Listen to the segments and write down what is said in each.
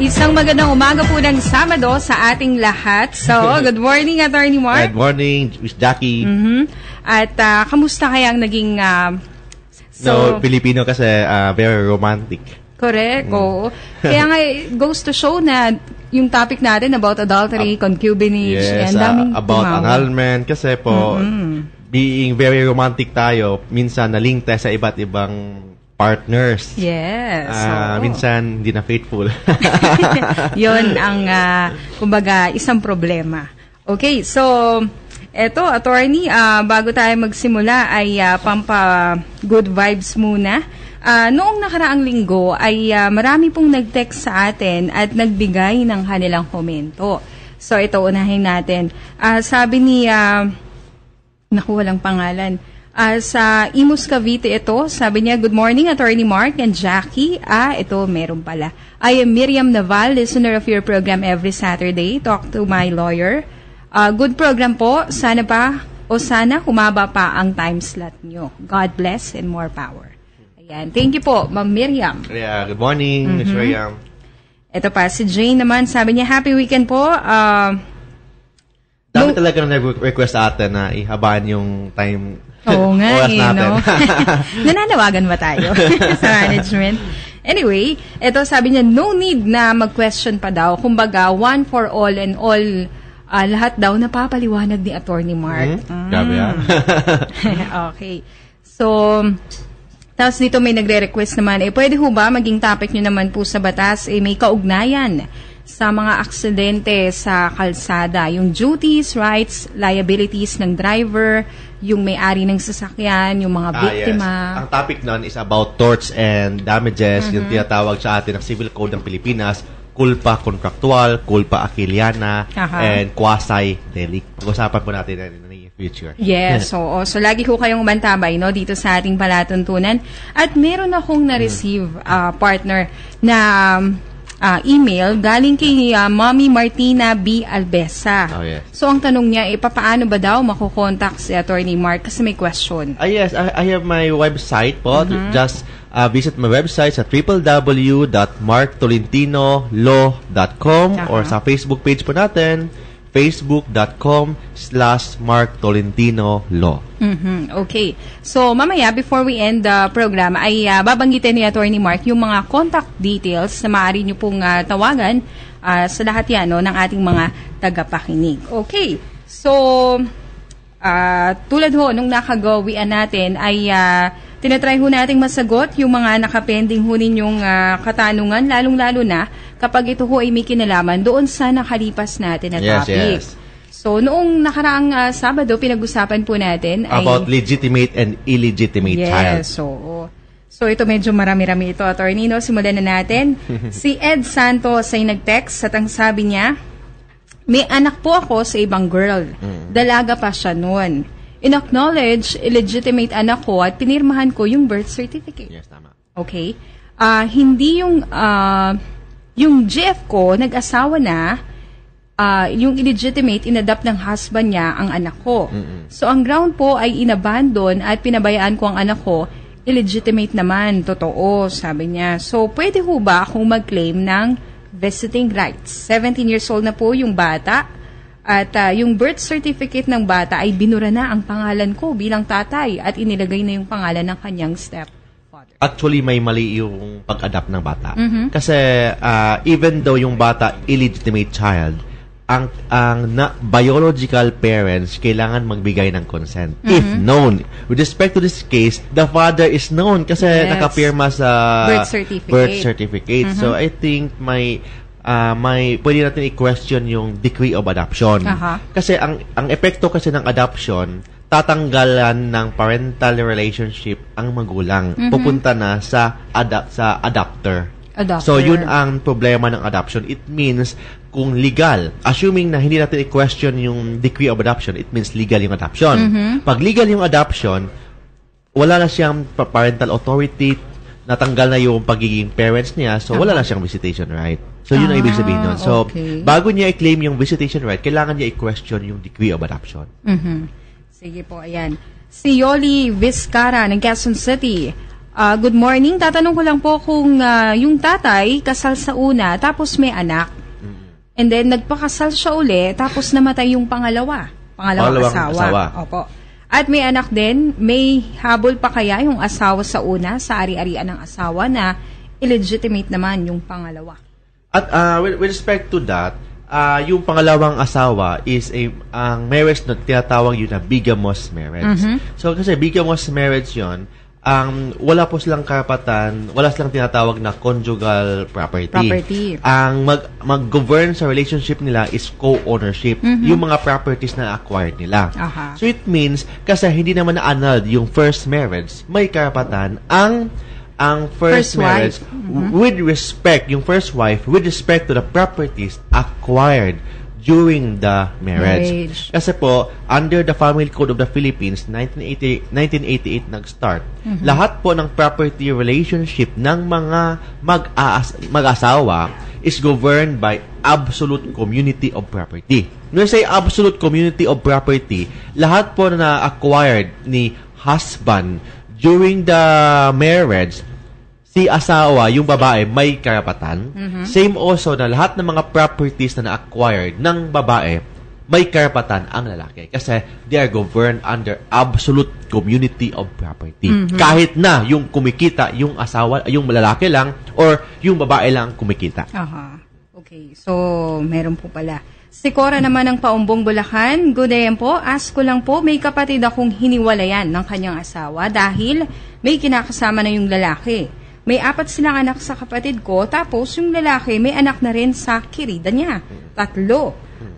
Isang magandang umaga po ng Sabado sa ating lahat. So, good morning, Attorney Mark. Good morning, Miss Jackie. At kamusta kaya ang naging... Filipino kasi very romantic. Correct, oo. Kaya nga, goes to show na yung topic natin about adultery, concubinage, yes, daming about annulment. Kasi po, being very romantic tayo, minsan na-link tayo sa iba't ibang partners. Yes. Minsan, hindi na faithful. Yun ang, kumbaga, isang problema. Okay, so... Eto, attorney, bago tayo magsimula ay pampa-good vibes muna. Noong nakaraang linggo ay marami pong nag-text sa atin at nagbigay ng kanilang komento. So, ito, unahin natin. Sabi ni, naku, walang pangalan. Sa Imus Cavite ito, sabi niya, good morning, Attorney Mark and Jackie. Ito, meron pala. I am Miriam Naval, listener of your program every Saturday. Talk to my lawyer. Good program po. Sana humaba pa ang time slot nyo. God bless and more power. Ayan. Thank you po, Ma'am Miriam. Yeah, good morning, Ms. Miriam. Ito pa, si Jane naman, sabi niya, happy weekend po. Dami talaga na nag-request sa atin na ihabaan yung time oras natin. No? Nananawagan ba tayo sa management? Anyway, ito sabi niya, no need na mag-question pa daw. Kumbaga, one for all and all lahat daw napapaliwanag ni Attorney Mark. Grabe yan. Okay. So, tapos dito may nagre-request naman, pwede ho ba maging topic nyo naman po sa batas, may kaugnayan sa mga aksidente sa kalsada, yung duties, rights, liabilities ng driver, yung may-ari ng sasakyan, yung mga biktima. Yes. Ang topic nun is about torts and damages, yung tinatawag sa atin ng Civil Code ng Pilipinas, culpa contractual, culpa aquiliana, and quasi-delict. Pag-usapan po natin in the future. Yes, so lagi ko kayong mantabay dito sa ating palatuntunan. At meron akong na-receive, partner, na email galing kay Mommy Martina B. Albesa. Oh, yes. So ang tanong niya, papaano ba daw makukontakt si Attorney Mark kasi may question? Yes, I have my website po. Just visit my website sa www.marktolentinolow.com or sa Facebook page po natin, facebook.com/marktolentinolow. Okay. So, mamaya, before we end the program, ay babanggitin ni Attorney Mark yung mga contact details na maaari nyo pong tawagan sa lahat yan ng ating mga tagapakinig. Okay. So, tulad ho, nung nakagawian natin ay tinatry ho nating masagot yung mga nakapending ho ninyong katanungan, lalong-lalo na kapag ito ho ay may kinalaman doon sa nakalipas natin na topic. Yes. So, noong nakaraang Sabado, pinag-usapan po natin about legitimate and illegitimate child. So, ito medyo marami-rami ito, Attorney. Simulan na natin. Si Ed Santos ay nag-text at ang sabi niya, may anak po ako sa ibang girl. Dalaga pa siya noon. In-acknowledge, illegitimate anak ko at pinirmahan ko yung birth certificate. Yes, tama. Okay. Hindi yung GF ko, nag-asawa na, yung illegitimate, inadapt ng husband niya ang anak ko. So, ang ground po ay inabandon at pinabayaan ko ang anak ko, illegitimate naman, totoo, sabi niya. So, pwede ho ba akong mag-claim ng visiting rights? 17 years old na po yung bata. At yung birth certificate ng bata ay binura na ang pangalan ko bilang tatay at inilagay na yung pangalan ng kanyang stepfather. Actually, may mali yung pag-adapt ng bata. Kasi even though yung bata illegitimate child, ang biological parents kailangan magbigay ng consent. If known. With respect to this case, the father is known kasi nakapirma sa birth certificate. So, I think pwede natin i-question yung decree of adoption. Kasi ang epekto kasi ng adoption, tatanggalan ng parental relationship ang magulang. Pupunta na sa adopter. So, yun ang problema ng adoption. It means, kung legal, assuming na hindi natin i-question yung decree of adoption, it means legal yung adoption. Pag legal yung adoption, wala na siyang parental authority, natanggal na yung pagiging parents niya, so wala na siyang visitation right. So, yun ang ibig sabihin nun. So, bago niya i-claim yung visitation right, kailangan niya i-question yung decree of adoption. Sige po, ayan. Si Yoli Vizcara ng Quezon City. Good morning. Tatanong ko lang po kung yung tatay kasal sa una tapos may anak. And then nagpakasal siya uli tapos namatay yung pangalawang asawa. Opo. At may anak din, may habol pa kaya yung asawa sa una sa ari-arian ng asawa na illegitimate naman yung pangalawa? At with respect to that, yung pangalawang asawa is ang marriage na tinatawag yun na bigamous marriage. So kasi bigamous marriage yun, wala po silang karapatan, wala silang tinatawag na conjugal property. Ang mag-govern sa relationship nila is co-ownership. Yung mga properties na acquired nila. So it means, kasi hindi naman na-annulled yung first marriage, may karapatan ang first marriage with respect, yung first wife, with respect to the properties acquired during the marriage. Kasi po, under the Family Code of the Philippines, 1988 nag-start. Lahat po ng property relationship ng mga mag-asawa is governed by absolute community of property. When I say absolute community of property, lahat po na acquired ni husband during the marriage, si asawa, yung babae, may karapatan. Same also na lahat ng mga properties na na-acquired ng babae, may karapatan ang lalaki. Kasi they are governed under absolute community of property. Kahit na yung kumikita, yung asawa, yung lalaki lang, or yung babae lang kumikita. Okay, so meron po pala. Si Cora naman ng Paumbong, Bulacan. Good day po. Ask ko lang po, may kapatid akong hiniwalayan ng kanyang asawa dahil may kinakasama na yung lalaki. May 4 silang anak sa kapatid ko, tapos yung lalaki may anak na rin sa kirida niya. 3.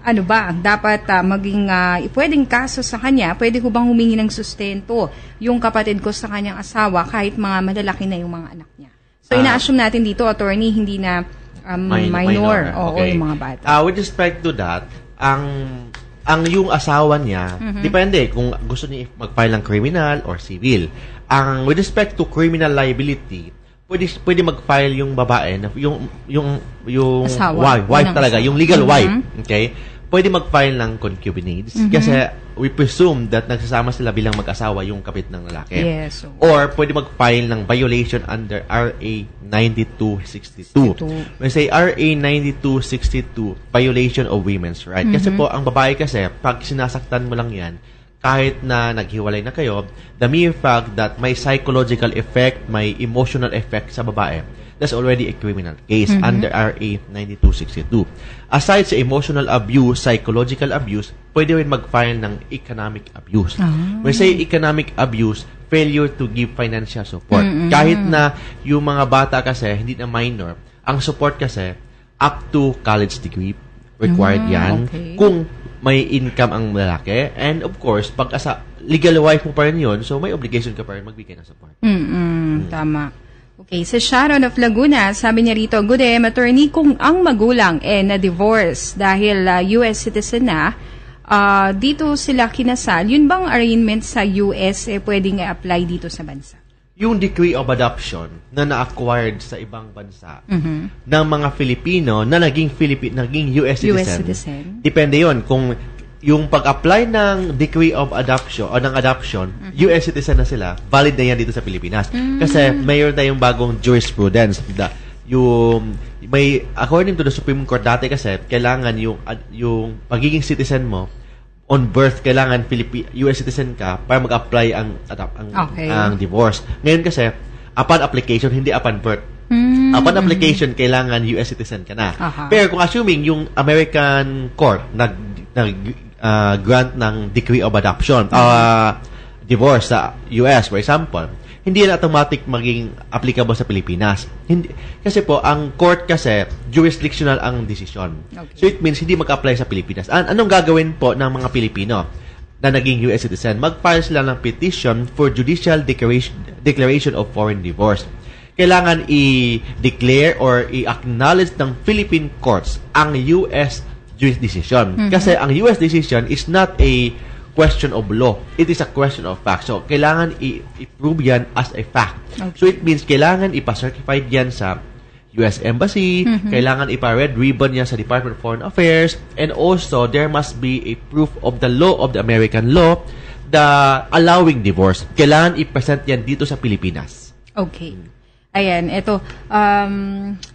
Ano ba ang dapat maging pwedeng kaso sa kanya? Pwede ko bang humingi ng sustento yung kapatid ko sa kanyang asawa kahit mga malalaki na yung mga anak niya? So ina-assume natin dito, attorney, hindi na minor. Oo, yung mga bata. With respect to that, ang yung asawa niya, depende kung gusto niya mag-file ng criminal or civil. With respect to criminal liability, pwede mag-file yung babae, yung asawa, wife talaga, yung legal wife, okay? Pwede mag-file ng concubinage kasi we presume that nagsasama sila bilang mag-asawa yung kapit ng lalaki. Yes. Or pwede mag-file ng violation under RA 9262. When I say RA 9262, violation of women's rights. Kasi po, ang babae kasi, pag sinasaktan mo lang yan, kahit na naghiwalay na kayo, the mere fact that may psychological effect, may emotional effect sa babae, that's already a criminal case under RA 9262. Aside sa emotional abuse, psychological abuse, pwede rin mag-file ng economic abuse. When I say economic abuse, failure to give financial support. Kahit na yung mga bata kasi, hindi na minor, ang support kasi, up to college degree, required yan. Kung may income ang lalaki. And of course, pag legal wife mo pa rin yun, so may obligation ka pa rin magbigay ng support. Tama. Okay, sa Sharon of Laguna, sabi niya rito, good day, attorney, kung ang magulang na-divorce dahil US citizen na, dito sila kinasal, yun bang arraignment sa US pwedeng i-apply dito sa bansa? Yung decree of adoption na na-acquired sa ibang bansa ng mga Filipino na naging US citizen, depende yon kung yung pag-apply ng decree of adoption o ng adoption, US citizen na sila, valid na yan dito sa Pilipinas. Kasi mayroon tayong bagong jurisprudence. According to the Supreme Court dati kasi, kailangan yung pagiging citizen mo, on birth, kailangan US citizen ka para mag-apply ang divorce. Ngayon kasi, upon application, hindi upon birth. Upon application, kailangan US citizen ka na. Pero kung assuming yung American court grant ng decree of adoption, divorce sa US, for example, hindi yan automatic maging applicable sa Pilipinas. Kasi po, ang court kasi, jurisdictional ang decision. So it means, hindi mag-apply sa Pilipinas. Anong gagawin po ng mga Pilipino na naging US citizen? Mag-file sila ng petition for judicial declaration of foreign divorce. Kailangan i-declare or i-acknowledge ng Philippine courts ang US decision. Kasi ang US decision is not a question of law. It is a question of fact. So, kailangan i-prove yan as a fact. So, it means kailangan ipa-certified yan sa US Embassy, kailangan ipa-red ribbon yan sa Department of Foreign Affairs, and also, there must be a proof of the law, of the American law, the allowing divorce. Kailangan i-present yan dito sa Pilipinas. Okay. Ayan, ito.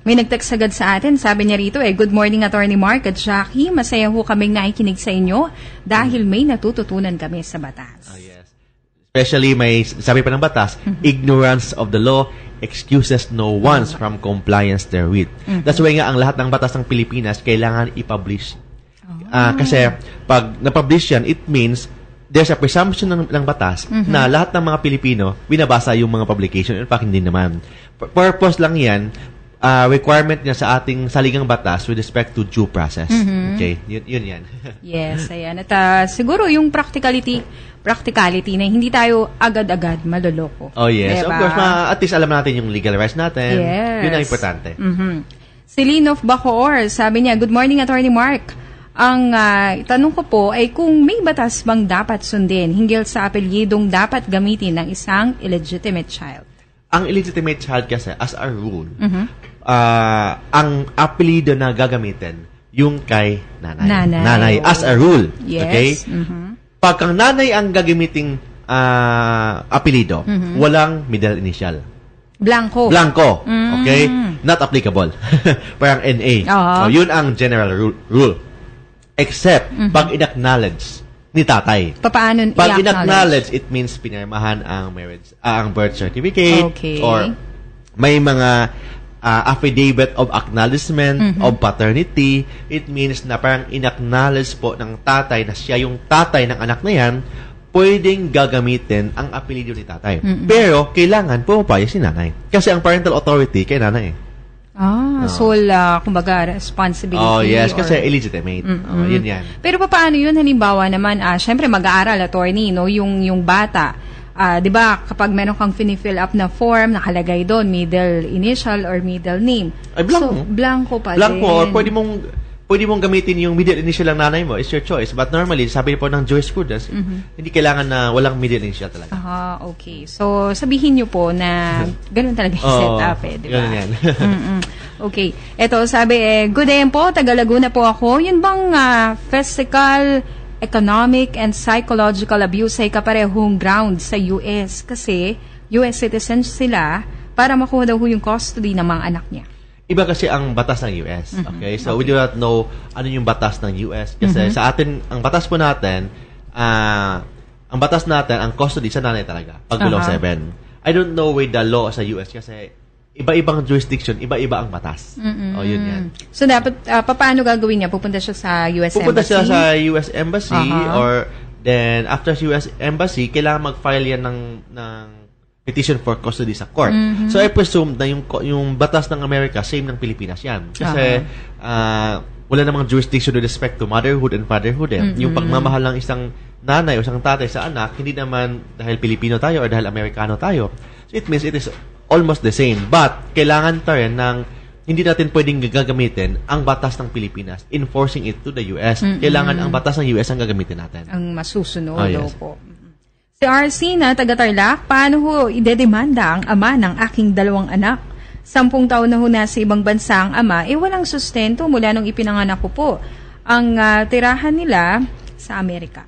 May nag-text agad sa atin. Sabi niya rito, good morning, Attorney Mark at Jackie. Masaya ho kaming nakikinig sa inyo dahil may natututunan kami sa batas. Yes. Especially, may sabi pa ng batas, ignorance of the law excuses no one from compliance therewith. That's why nga ang lahat ng batas ng Pilipinas kailangan i-publish. Kasi pag na-publish yan, it means there's a presumption ng batas na lahat ng mga Pilipino binabasa yung mga publication. In fact, hindi naman. Purpose lang yan, requirement niya sa ating saligang batas with respect to due process. Okay? Yun yan. Yes, ayan. At siguro yung practicality na hindi tayo agad-agad maloloko. Oh, yes. Diba? Of course, at least alam natin yung legal rights natin. Yes. Yun ang importante. Celine of Bacoor, sabi niya, good morning, Attorney Mark. Ang tanong ko po ay kung may batas bang dapat sundin hinggil sa apelyidong dapat gamitin ng isang illegitimate child. Ang illegitimate child kasi, as a rule, ang apelyido na gagamitin, yung kay nanay. Nanay, as a rule. Yes. Okay? Pag ang nanay ang gagamiting apelyido, walang middle initial. Blanco. Okay? Not applicable. Parang NA. So, yun ang general rule. Except, pag in-acknowledge ni tatay. Paano pag in-acknowledge, it means pinirmahan ang marriage, ang birth certificate, or may mga affidavit of acknowledgement of paternity. It means na parang in-acknowledge po ng tatay na siya yung tatay ng anak na yan, pwedeng gagamitin ang apelyido ni tatay. Pero, kailangan pumapayag si nanay. Kasi ang parental authority kay nanay. Sole, kumbaga, responsibility. Oh, yes, kasi illegitimate. Yun yan. Pero paano yun? Halimbawa naman, syempre mag-aaral, attorney, no? Yung bata, di ba, kapag meron kang fini-fill up na form, nakalagay doon, middle initial or middle name. Ay, blanco. So, blanco pa blanco, din. or pwede mong gamitin yung middle initial ng nanay mo. It's your choice. But normally, sabi po ng jurisprudence, hindi kailangan na walang middle initial talaga. Okay. So, sabihin nyo po na ganun talaga yung setup di ba? Ganun yan. Okay. Ito, sabi, good day po, taga Laguna po ako. Yun bang physical, economic, and psychological abuse ay kaparehong ground sa US? Kasi, US citizens sila para makuha daw yung custody ng mga anak niya. Iba kasi ang batas ng US. Okay? So, we do not know ano yung batas ng US. Kasi sa atin, ang batas po natin, ang batas natin, ang custody sa nanay talaga. Pag below 7. I don't know with the law sa US kasi iba-ibang jurisdiction, iba-iba ang batas. Yun yan. So, dapat, paano gagawin niya? Pupunta siya sa US Pupunta Embassy? siya sa US Embassy or then after US Embassy, kailangan mag-file yan ng petition for custody sa court. So, I presume na yung batas ng Amerika, same ng Pilipinas yan. Kasi, wala namang jurisdiction with respect to motherhood and fatherhood. Yung pagmamahal ng isang nanay o isang tatay sa anak, hindi naman dahil Pilipino tayo or dahil Amerikano tayo. So, it means it is almost the same. But, kailangan pa rin ng hindi natin pwedeng gagamitin ang batas ng Pilipinas, enforcing it to the US. Kailangan ang batas ng US ang gagamitin natin. Ang masusunod po. Si RC na taga-Tarlac, paano ho idedemanda ang ama ng aking 2 anak? 10 taon na ho nasa ibang bansa ang ama, walang sustento mula nung ipinanganak ko po. Ang tirahan nila sa Amerika.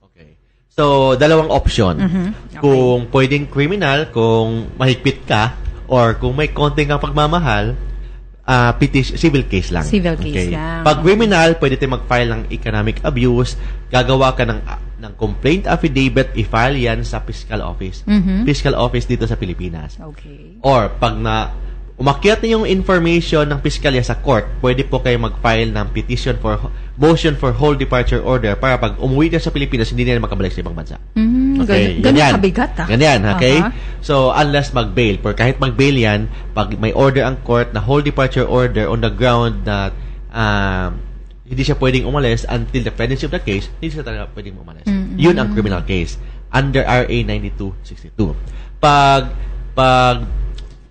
Okay. So, 2 option. Okay. Kung pwedeng criminal, kung mahigpit ka, or kung may konting kang pagmamahal, civil case lang. Civil case lang. Pag criminal, pwede tayo mag-file ng economic abuse, gagawa ka ng complaint affidavit, i-file yan sa fiscal office. Fiscal office dito sa Pilipinas. Okay. Or, pag umakyat na yung information ng piskalya sa court, pwede po kayo mag-file ng motion for whole departure order para pag umuwi na sa Pilipinas, hindi na makabalik sa ibang bansa. Okay. Ganyan kabigat, Ganyan, okay? So, unless mag-bail. Pero kahit mag-bail yan, pag may order ang court na whole departure order on the ground na hindi siya pwedeng umalis until the pendency of the case, hindi siya talaga pwedeng umalis. Yun ang criminal case under RA 9262.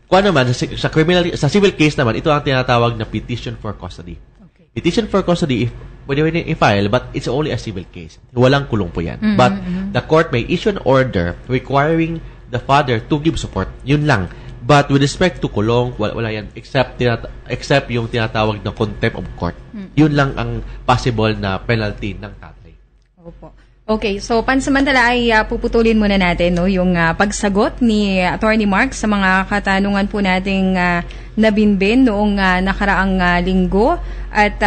Kung naman, sa civil case naman, ito ang tinatawag na petition for custody. Okay. Petition for custody, pwede i-file, but it's only a civil case. Walang kulong po yan. But the court may issue an order requiring the father to give support. Yun lang. But with respect to kulong, wala yan. Except yung tinatawag na contempt of court. Yun lang ang possible na penalty ng tatay. Opo. Okay, so pansamantala ay puputulin muna natin yung pagsagot ni Attorney Mark sa mga katanungan po nating nabinbin noong nakaraang linggo. At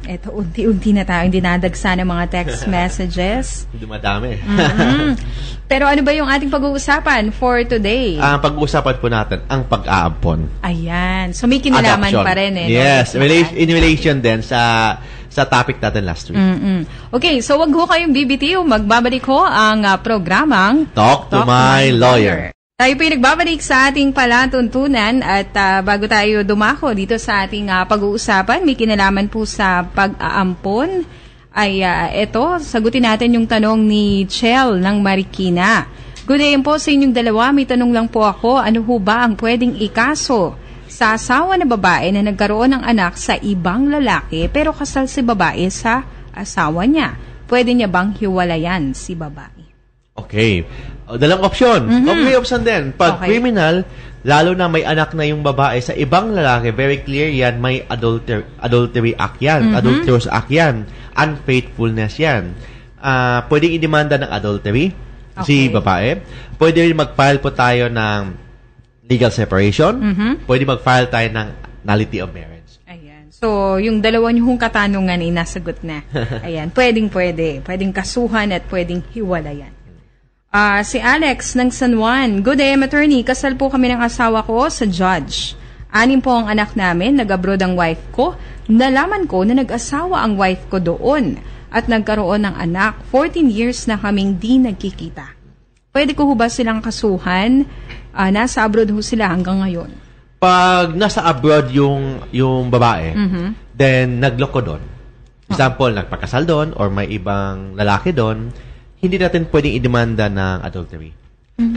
eto, unti-unti na tayong dinadagsa ng mga text messages. Dumadami. Pero ano ba yung ating pag-uusapan for today? Ang pag-uusapan po natin, ang pag-aampon. Ayan. So may kinalaman pa rin Yes, in relation din sa topic natin last week. Okay, so wag ho kayong bibitiw. Magbabalik ho ang programang Talk to My Lawyer. Tayo po yung nagbabalik sa ating palatuntunan at bago tayo dumako dito sa ating pag-uusapan, may kinalaman po sa pag-aampon ay eto, sagutin natin yung tanong ni Chel ng Marikina. Good day po sa inyong dalawa. May tanong lang po ako, ano ho ba ang pwedeng ikaso sa asawa na babae na nagkaroon ng anak sa ibang lalaki pero kasal si babae sa asawa niya? Pwede niya bang hiwalayan si babae? Okay. Dalawang option. Okay, option din. Pag criminal, lalo na may anak na yung babae sa ibang lalaki, very clear yan, may adultery act yan, adulterous act yan, unfaithfulness yan. Pwedeng i-demanda ng adultery si babae. Pwede rin mag-file po tayo ng legal separation. Pwede mag-file tayo ng nullity of marriage. Ayan. So, yung dalawa niyong katanungan ay nasagot na. Ayan. Pwedeng kasuhan at pwedeng hiwalayan. Si Alex ng San Juan. Good day, attorney. Kasal po kami ng asawa ko sa judge. 6 po ang anak namin. Nag-abroad ang wife ko. Nalaman ko na nag-asawa ang wife ko doon at nagkaroon ng anak. 14 years na kaming di nagkikita. Pwede ko ho ba silang kasuhan? Nasa abroad ho sila hanggang ngayon. Pag nasa abroad yung babae, then nagloko doon. Example, nagpakasal doon or may ibang lalaki doon, hindi natin pwedeng idemanda ng adultery.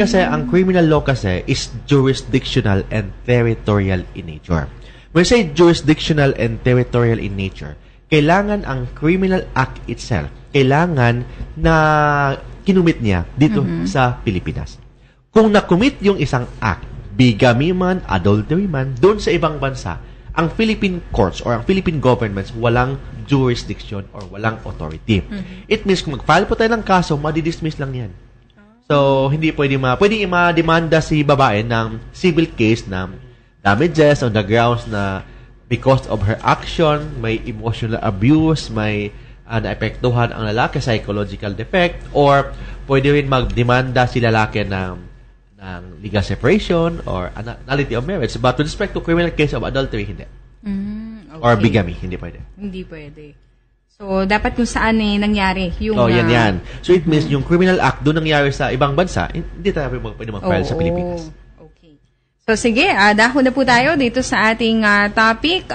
Kasi ang criminal law kasi is jurisdictional and territorial in nature. When we say jurisdictional and territorial in nature, kailangan ang criminal act itself, kailangan na kinumit niya dito sa Pilipinas. Kung nakumit yung isang act, bigamy man, adultery man, doon sa ibang bansa, ang Philippine courts or ang Philippine governments walang jurisdiction or walang authority. It means kung mag-file po tayo ng kaso, madidismiss lang yan. So, hindi pwede ma-demanda si babae ng civil case ng damages on the grounds na because of her action, may emotional abuse, may naepektuhan ang lalaki, psychological defect, or pwede rin mag-demanda si lalaki ng legal separation or nullity of marriage. But with respect to criminal case of adultery, hindi. Okay. Or bigamy, hindi pwede. Hindi pwede. So, dapat kung saan nangyari yung... yan. So, it means yung criminal act doon nangyari sa ibang bansa, hindi tayo pwede mag-file sa Pilipinas. Okay. So, sige, dahon na po tayo dito sa ating topic,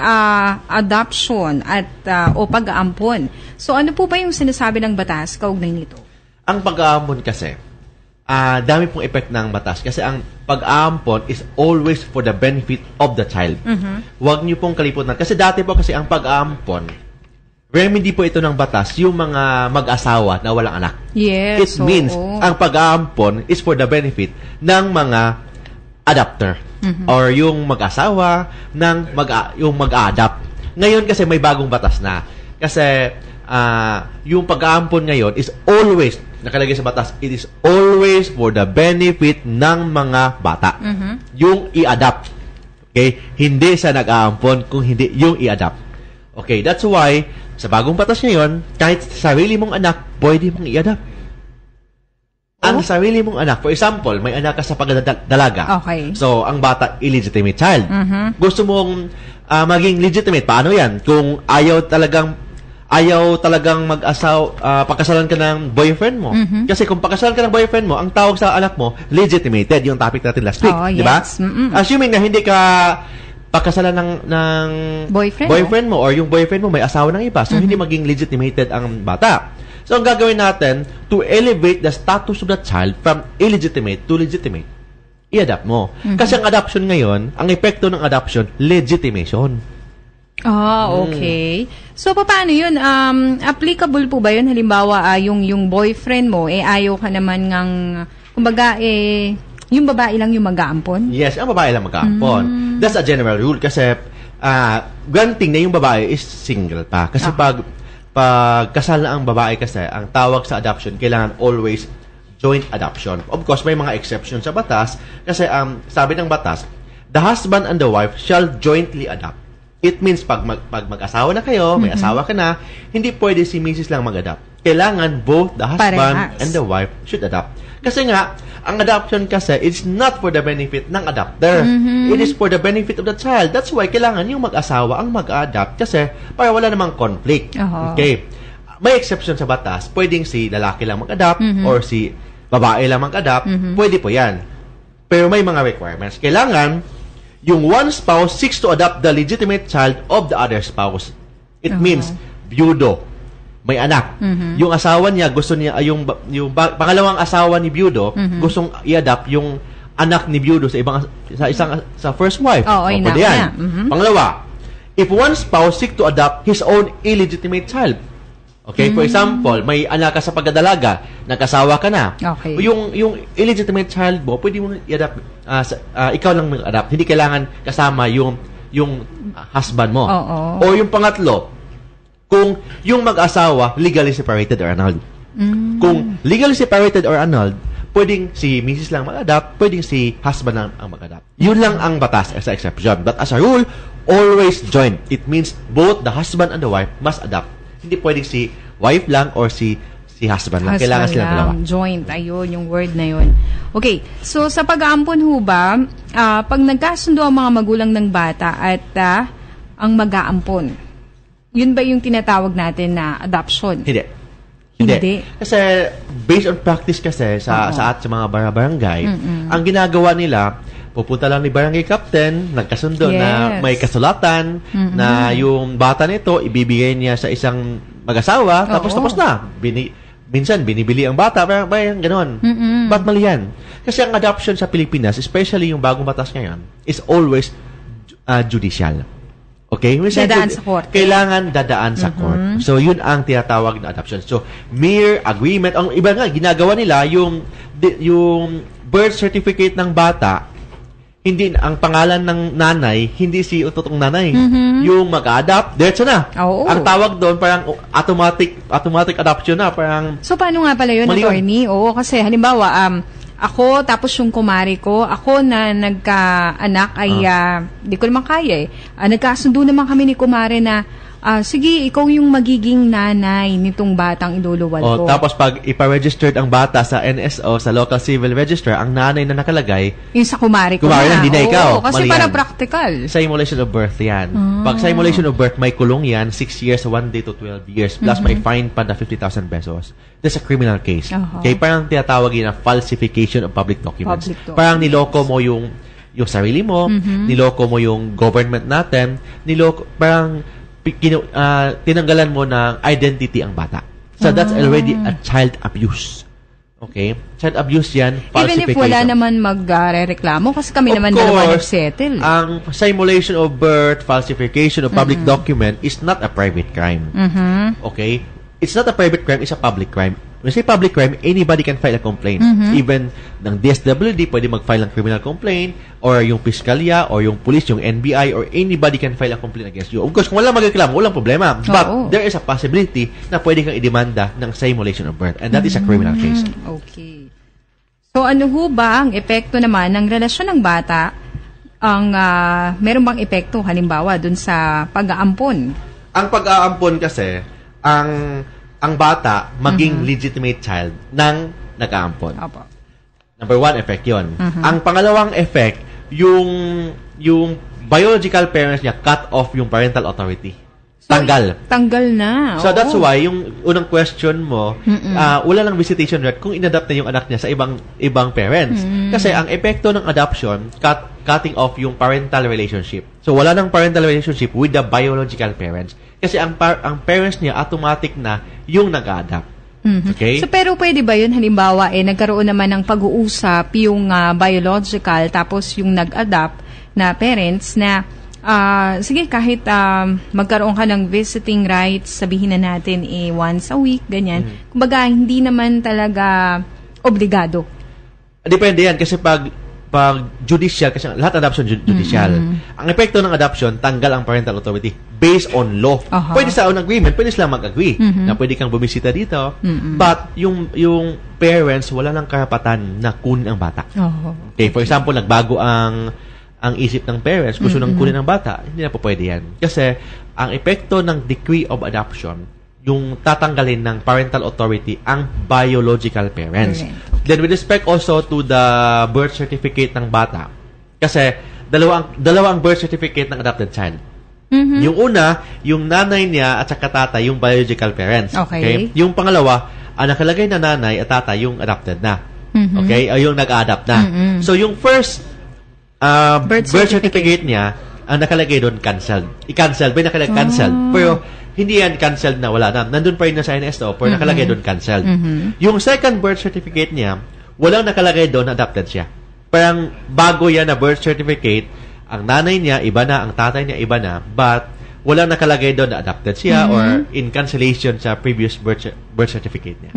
adoption at o pag-aampon. So, ano po ba yung sinasabi ng batas kaugnay nito? Ang pag-aampon kasi, dami pong effect ng batas kasi ang pag-aampon is always for the benefit of the child. Huwag niyo pong kalimutan. Kasi dati po kasi ang pag-aampon, remedy po ito ng batas yung mga mag-asawa na walang anak. Yes. It means ang pag-aampon is for the benefit ng mga adopter or yung mag-asawa ng yung mag-adapt. Ngayon kasi may bagong batas na. Kasi yung pag-aampon ngayon is always nakalagay sa batas, it is always for the benefit ng mga bata. Yung i-adapt. Okay? Hindi sa nag-aampon kung hindi yung i-adapt. Okay, that's why sa bagong batas ngayon, kahit sarili mong anak, pwede mong i-adapt. Ang sarili mong anak, for example, may anak ka sa pagdalaga. Okay. So, ang bata, illegitimate child. Gusto mong maging legitimate. Paano yan? Kung ayaw talagang pakasalan ka ng boyfriend mo. Kasi kung pakasalan ka ng boyfriend mo, ang tawag sa anak mo, legitimated. Yung topic natin last week. Di ba? Yes. Assuming na hindi ka pakasalan ng boyfriend mo or yung boyfriend mo may asawa ng iba. So, hindi maging legitimated ang bata. So, ang gagawin natin, to elevate the status of the child from illegitimate to legitimate, i-adapt mo. Kasi ang adoption ngayon, ang epekto ng adoption, legitimation. Okay. So, paano yun? Applicable po ba yun? Halimbawa, yung boyfriend mo, ayaw ka naman ngang, kumbaga, yung babae lang yung mag-aampon? Yes, ang babae lang mag-aampon. That's a general rule kasi granting na yung babae is single pa. Kasi pag pag kasal na ang babae kasi, ang tawag sa adoption, kailangan always joint adoption. Of course, may mga exception sa batas kasi sabi ng batas, the husband and the wife shall jointly adopt. It means pag mag-asawa na kayo, may asawa ka na, hindi pwede si Mrs. lang mag-adopt. Kailangan both the husband and the wife should adopt. Kasi nga, ang adoption kasi, it's not for the benefit ng adopter. It is for the benefit of the child. That's why kailangan yung mag-asawa ang mag-adopt kasi para wala namang conflict. Okay. May exception sa batas. Pwedeng si lalaki lang mag-adopt or si babae lang mag-adopt. Pwede po yan. Pero may mga requirements. Kailangan yung one spouse seeks to adopt the legitimate child of the other spouse. It means byudo. May anak. Yung asawa niya, gusto niya, yung pangalawang asawa ni byudo, gustong i-adopt yung anak ni byudo sa first wife. Pwede yan. Pangalawa, if one spouse seeks to adopt his own illegitimate child. Okay? For example, may anak ka sa pagdadalaga, nag-asawa ka na. Okay. Yung illegitimate child mo, pwede mo i-adopt, ikaw lang mag-adopt. Hindi kailangan kasama yung husband mo. O yung pangatlo, kung yung mag-asawa legally separated or annulled. Kung legally separated or annulled, pwedeng si Mrs. lang mag-adopt, pwedeng si husband lang ang mag-adopt. Yun lang ang batas as a exception. But as a rule, always joint. It means both the husband and the wife must adopt. Hindi pwedeng si wife lang or si husband lang. Kailangan silang dalawa. Joint. Ayun, yung word na yun. Okay. So, sa pag-aampon ho ba, pag nagkasundo ang mga magulang ng bata at ang mag-aampon, yun ba yung tinatawag natin na adoption? Hindi. Kasi based on practice kasi sa mga barangay, ang ginagawa nila, pupunta lang ni barangay captain, nagkasundo na may kasulatan na yung bata nito ibibigay niya sa isang mag-asawa, tapos na. Minsan binibili ang bata, parang gano'n. Ba't mali yan? Kasi ang adoption sa Pilipinas, especially yung bagong batas ngayon, is always judicial. Okay? Dadaan sa court. Kailangan dadaan sa court. So, yun ang tinatawag na adoption. So, mere agreement. Ang iba nga, ginagawa nila, yung birth certificate ng bata, hindi, ang pangalan ng nanay, hindi si totoong nanay. Yung mag-adopt, diretso na. Ang tawag doon, parang automatic adoption na. Parang, so, paano nga pala yun, attorney? Oo, kasi halimbawa, ako, tapos yung kumari ko, ako na nagka-anak ay, di ko naman kaya eh. Nagkasundo naman kami ni kumari na, sige, ikaw yung magiging nanay nitong batang iluluwal ko. Tapos pag ipa-registered ang bata sa NSO, sa local civil register, ang nanay na nakalagay, yung sa kumari ko na. Hindi na ikaw. Kasi para practical. Simulation of birth yan. Pag simulation of birth, may kulong yan, 6 years, 1 day to 12 years, plus may fine pa na 50,000 pesos. That's a criminal case. Okay, parang tinatawag yun na falsification of public documents. Parang niloko mo yung sarili mo, niloko mo yung government natin, parang tinanggalan mo ng identity ang bata. So, that's already a child abuse. Okay? Child abuse yan, falsification. Even if wala naman magreklamo, kasi kami naman dalawa nag-settle. Ang simulation of birth, falsification of public document is not a private crime. Okay? It's not a private crime, it's a public crime. When I say public crime, anybody can file a complaint. Even ng DSWD, pwede mag-file ng criminal complaint, or yung piskalya, or yung police, yung NBI, or anybody can file a complaint against you. Of course, kung wala magreklamo, walang problema. But there is a possibility na pwede kang idemanda ng simulation of birth. And that is a criminal case. Okay. So, ano ho ba ang epekto naman ng relasyon ng bata meron bang epekto, halimbawa, dun sa pag-aampon? Ang pag-aampon kasi, ang bata maging legitimate child ng nag-aampon. Number 1, effect yun. Ang pangalawang effect, yung biological parents niya cut off yung parental authority. Tanggal na. So that's why yung unang question mo, wala lang visitation right kung inadopt na yung anak niya sa ibang parents. Kasi ang epekto ng adoption, cutting off yung parental relationship. So wala nang parental relationship with the biological parents. Kasi ang parents niya automatic na yung nag-adopt. Okay? So pero pwede ba yun, halimbawa nagkaroon naman ng pag-uusap yung biological tapos yung nag-adopt na parents na sige, kahit magkaroon ka ng visiting rights, sabihin na natin once a week, ganyan. Kumbaga, hindi naman talaga obligado. Depende yan kasi pag judicial, kasi lahat adoption judicial. Ang epekto ng adoption, tanggal ang parental authority based on law. Pwede sa own agreement, pwede sila mag-agree na pwede kang bumisita dito, but yung parents, wala lang karapatan na kunin ang bata. Okay, for example, nagbago ang isip ng parents, gusto nang kunin ang bata, hindi na po pwede yan. Kasi ang epekto ng decree of adoption, yung tatanggalin ng parental authority ang biological parents. Then with respect also to the birth certificate ng bata, kasi dalawang birth certificate ng adopted child. Yung una, yung nanay niya at saka tatay, yung biological parents. Okay? Yung pangalawa, ang nakalagay na nanay at tatay, yung adopted na. Okay? O yung nag-adopt na. So yung first birth certificate niya, ang nakalagay doon, canceled. I-cancel. May nakalagay canceled. Pero hindi yan canceled na, wala na. Nandun pa rin na sa NSO, pero nakalagay doon canceled. Yung second birth certificate niya, walang nakalagay doon, adopted siya. Parang bago yan na birth certificate, ang nanay niya, iba na, ang tatay niya, iba na, but walang nakalagay doon na adopted siya or in cancellation sa previous birth certificate niya.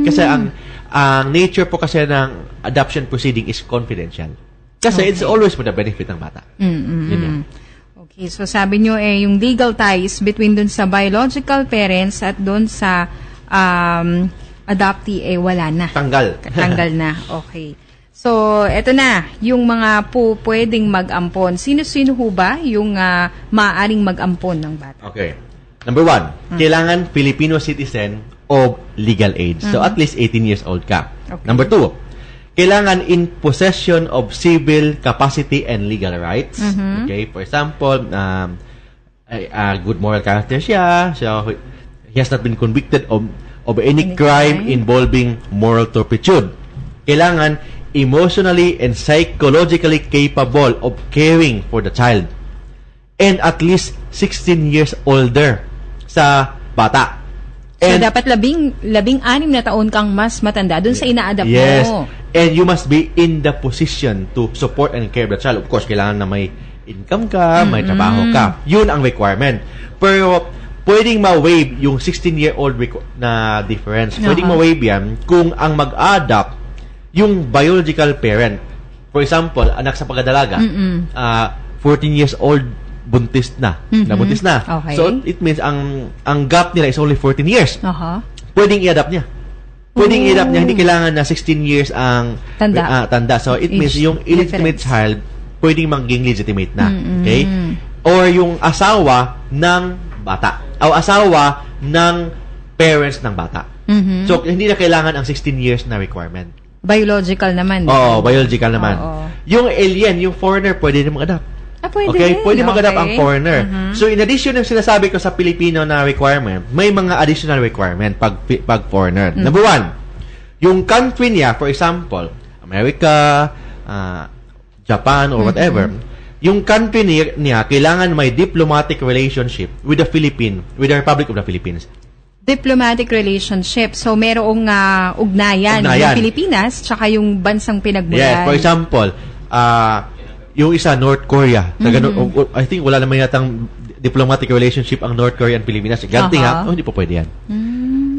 Kasi ang nature po kasi ng adoption proceeding is confidential. Kasi it's always for the benefit ng bata. Okay, so sabi nyo yung legal ties between dun sa biological parents at dun sa adoptee wala na. Tanggal na. Okay. So, eto na, yung mga pwedeng mag-ampon. Sino-sino ho ba yung maaaring mag-ampon ng bata? Okay. Number 1, kailangan Filipino citizen of legal age. So, at least 18 years old ka. Okay. Number 2, kailangan in possession of civil capacity and legal rights. Okay, for example, good moral character siya. So, he has not been convicted of any crime involving moral turpitude. Kailangan emotionally and psychologically capable of caring for the child. And at least 16 years older sa bata. So, dapat 16 na taon kang mas matanda dun sa ina-adapt mo. Yes. And you must be in the position to support and care the child. Of course, kailangan na may income ka, may trabaho ka. Yun ang requirement. Pero, pwedeng ma-waive yung 16-year-old na difference. Pwedeng ma-waive yan kung ang mag-adopt yung biological parent. For example, anak sa pagdadalaga, 14 years old, buntis na. Nabuntis na. Okay. So, it means ang gap nila is only 14 years. Pwedeng i-adapt niya. Pwedeng i-adapt niya. Hindi kailangan na 16 years ang tanda. So, it means yung illegitimate child, pwedeng maging legitimate na. Okay? Or yung asawa ng bata. O asawa ng parents ng bata. So, hindi na kailangan ang 16 years na requirement. Biological naman. Oo, biological naman. Yung alien, yung foreigner, pwede rin mag-adapt. Pwede. Okay, pwede mag-adapt ang foreigner. So, in addition ng sinasabi ko sa Pilipino na requirement, may mga additional requirement pag foreigner. Number 1, yung country niya, for example, America, Japan, or whatever, yung country niya, kailangan may diplomatic relationship with the Republic of the Philippines. Diplomatic relationship. So, merong ugnayan ng Pilipinas tsaka yung bansang pinagmulan. Yes, for example, yung isa, North Korea. I think wala naman yatang diplomatic relationship ang North Korea and Pilipinas. Ganti nga, hindi po pwede yan.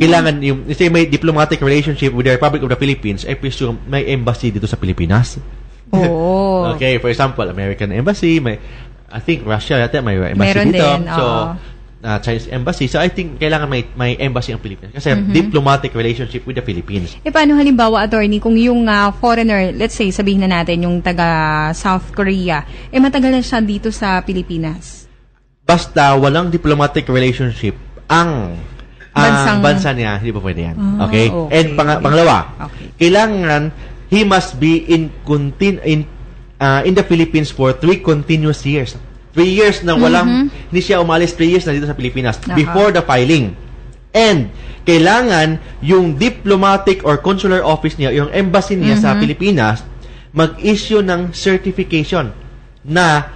Kailangan, say may diplomatic relationship with the Republic of the Philippines, I presume may embassy dito sa Pilipinas. Okay, for example, American Embassy, I think Russia yata may embassy meron dito. Din, so, Chinese Embassy. So, I think kailangan may embassy ang Pilipinas. Kasi diplomatic relationship with the Philippines. Paano halimbawa, attorney, kung yung foreigner, let's say, sabihin na natin, yung taga South Korea, matagal na siya dito sa Pilipinas? Basta walang diplomatic relationship ang bansa niya, hindi pa pwede yan. Okay? And pangalawa, kailangan he must be in the Philippines for 3 continuous years. 3 years na walang, hindi siya umalis 3 years na dito sa Pilipinas before the filing. And, kailangan yung diplomatic or consular office niya, yung embassy niya sa Pilipinas, mag-issue ng certification na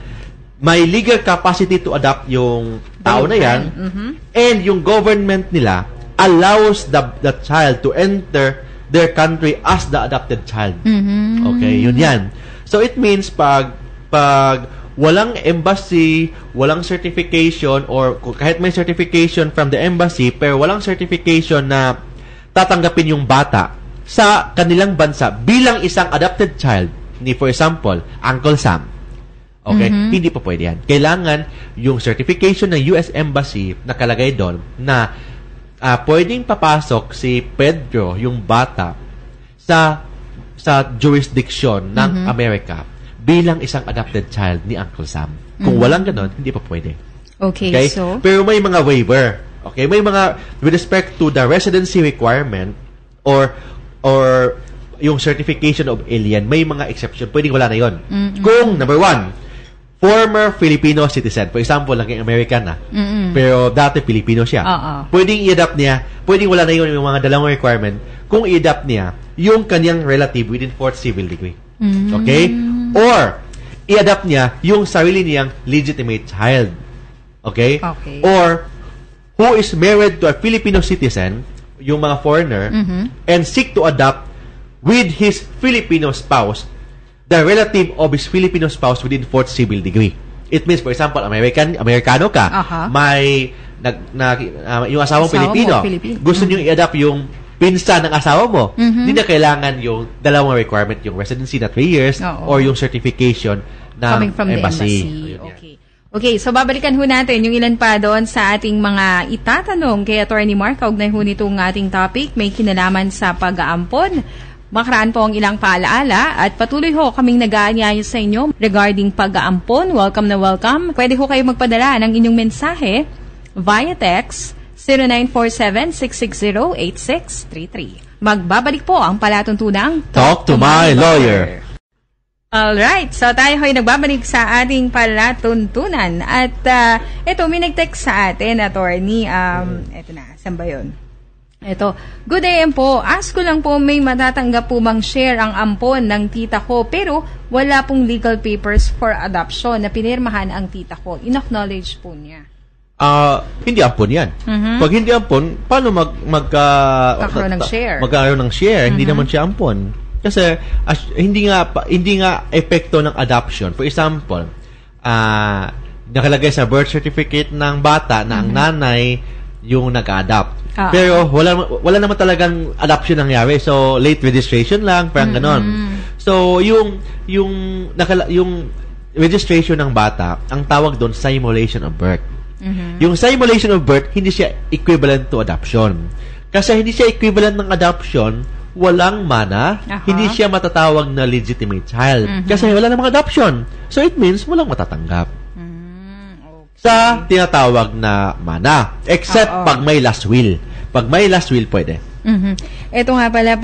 may legal capacity to adopt yung tao na yan, and yung government nila allows the child to enter their country as the adopted child. Okay, yun yan. So, it means pag walang embassy, walang certification, or kahit may certification from the embassy, pero walang certification na tatanggapin yung bata sa kanilang bansa bilang isang adopted child, ni, for example, Uncle Sam. Okay? Hindi pa pwede yan. Kailangan yung certification ng US Embassy nakalagay doon na pwedeng papasok si Pedro, yung bata, sa jurisdiction ng Amerika bilang isang adopted child ni Uncle Sam. Kung walang ganon, hindi pa pwede. Okay, so? Pero may mga waiver. Okay? May mga, with respect to the residency requirement or yung certification of alien, may mga exception. Pwedeng wala na yun. Kung, number 1, former Filipino citizen. For example, naging American na. Pero dati Filipino siya. Pwedeng i-adapt niya. Pwedeng wala na yun yung mga dalawang requirement. Kung i-adapt niya, yung kanyang relative within 4th civil degree. Okay? Or, i-adapt niya yung sarili niyang legitimate child. Okay? Or, who is married to a Filipino citizen, yung mga foreigner, and seek to adopt with his Filipino spouse the relative of his Filipino spouse within 4th civil degree. It means, for example, Amerikano ka, may yung asawang Filipino. Gusto niyong i-adapt yung pinsan ng asawa mo. Hindi na kailangan yung dalawang requirement, yung residency na 3 years or yung certification ng coming from embassy. The embassy. Okay, so babalikan ho natin yung ilan pa doon sa ating mga itatanong kay Attorney Mark. Kaugnay ho nitong ating topic, may kinalaman sa pag-aampon. Makaraan po ang ilang paalaala at patuloy ho kaming nag-aanyayo sa inyo regarding pag-aampon. Welcome na welcome. Pwede ho kayo magpadala ng inyong mensahe via text 0947-660-8633. Magbabalik po ang palatuntunang Talk to my lawyer. Alright, so tayo ho'y nagbabalik sa ating palatuntunan. At ito, may nag-text sa atin, Attorney. Ito na, saan ba yun? Ito, good AM po. Ask ko lang po, may matatanggap po bang share ang ampon ng tita ko pero wala pong legal papers for adoption na pinirmahan ang tita ko. In-acknowledge po niya. Hindi ampon yan. Pag hindi ampon, paano magkakaroon ng share? Magkakaroon ng share, hindi naman siya ampon. Kasi hindi nga epekto ng adoption. For example, nakalagay sa birth certificate ng bata na ang nanay yung nag-adopt. Pero wala naman talagang adoption nangyari. So late registration lang, parang ganon. So yung registration ng bata, ang tawag doon simulation of birth. Yung simulation of birth, hindi siya equivalent to adoption. Kasi hindi siya equivalent ng adoption, walang mana, hindi siya matatawag na legitimate child. Kasi wala namang adoption. So it means walang matatanggap. Sa tinatawag na mana. Except pag may last will. Pag may last will, pwede. Ito nga pala,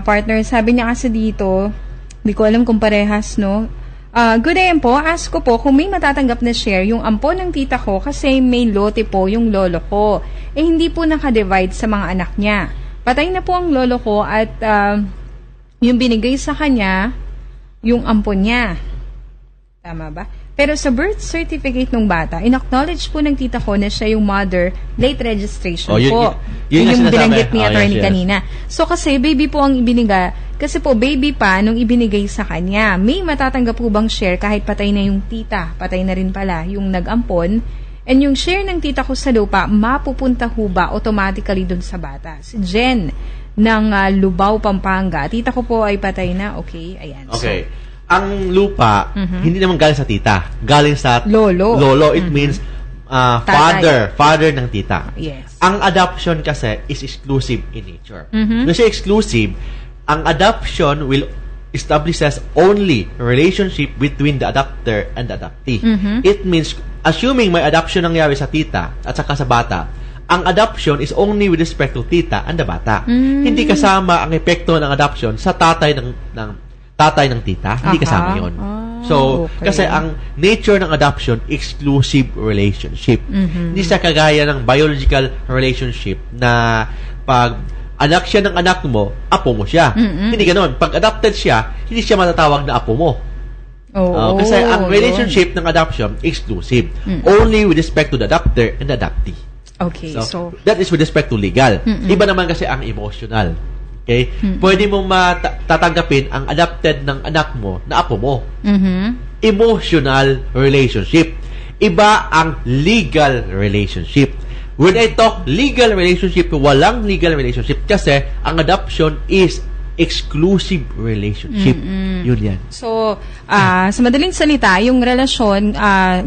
partner, sabi niya kasi dito, hindi ko alam kung parehas, no? Good day po, ask ko po kung may matatanggap na share yung ampon ng tita ko kasi may lote po yung lolo ko. Hindi po nakadivide sa mga anak niya. Patay na po ang lolo ko at yung binigay sa kanya, yung ampon niya. Tama ba? Pero sa birth certificate ng bata, in-acknowledge po ng tita ko na siya yung mother, late registration po. Yun yung binanggit ni attorney kanina. So kasi baby po ang ibinigay, kasi po baby pa nung ibinigay sa kanya. May matatanggap po bang share kahit patay na yung tita? Patay na rin pala yung nag-ampon. And yung share ng tita ko sa lupa, mapupunta ho ba automatically dun sa bata? Si Jen ng Lubao, Pampanga. Tita ko po ay patay na. Okay, ayan. Okay. So, ang lupa, hindi naman galing sa tita. Galing sa lolo. It means father ng tita. Yes. Ang adoption kasi is exclusive in nature. Kasi exclusive, ang adoption will establishes only relationship between the adopter and the adoptee. It means, assuming may adoption nangyari sa tita at saka sa bata, ang adoption is only with respect to tita and the bata. Hindi kasama ang epekto ng adoption sa tatay ng tita. Hindi kasama yun. So, kasi ang nature ng adoption, exclusive relationship. Hindi siya kagaya ng biological relationship na pag anak siya ng anak mo, apo mo siya. Hindi ganoon. Pag adopted siya, hindi siya matatawag na apo mo. Kasi ang relationship ng adoption, exclusive. Only with respect to the adopter and the adoptee. Okay, so that is with respect to legal. Iba naman kasi ang emotional. Okay? Pwede mo tatanggapin ang adopted ng anak mo na apo mo. Emotional relationship. Iba ang legal relationship. When I talk legal relationship, walang legal relationship kasi ang adoption is exclusive relationship. Yun yan. So, sa madaling salita, yung relasyon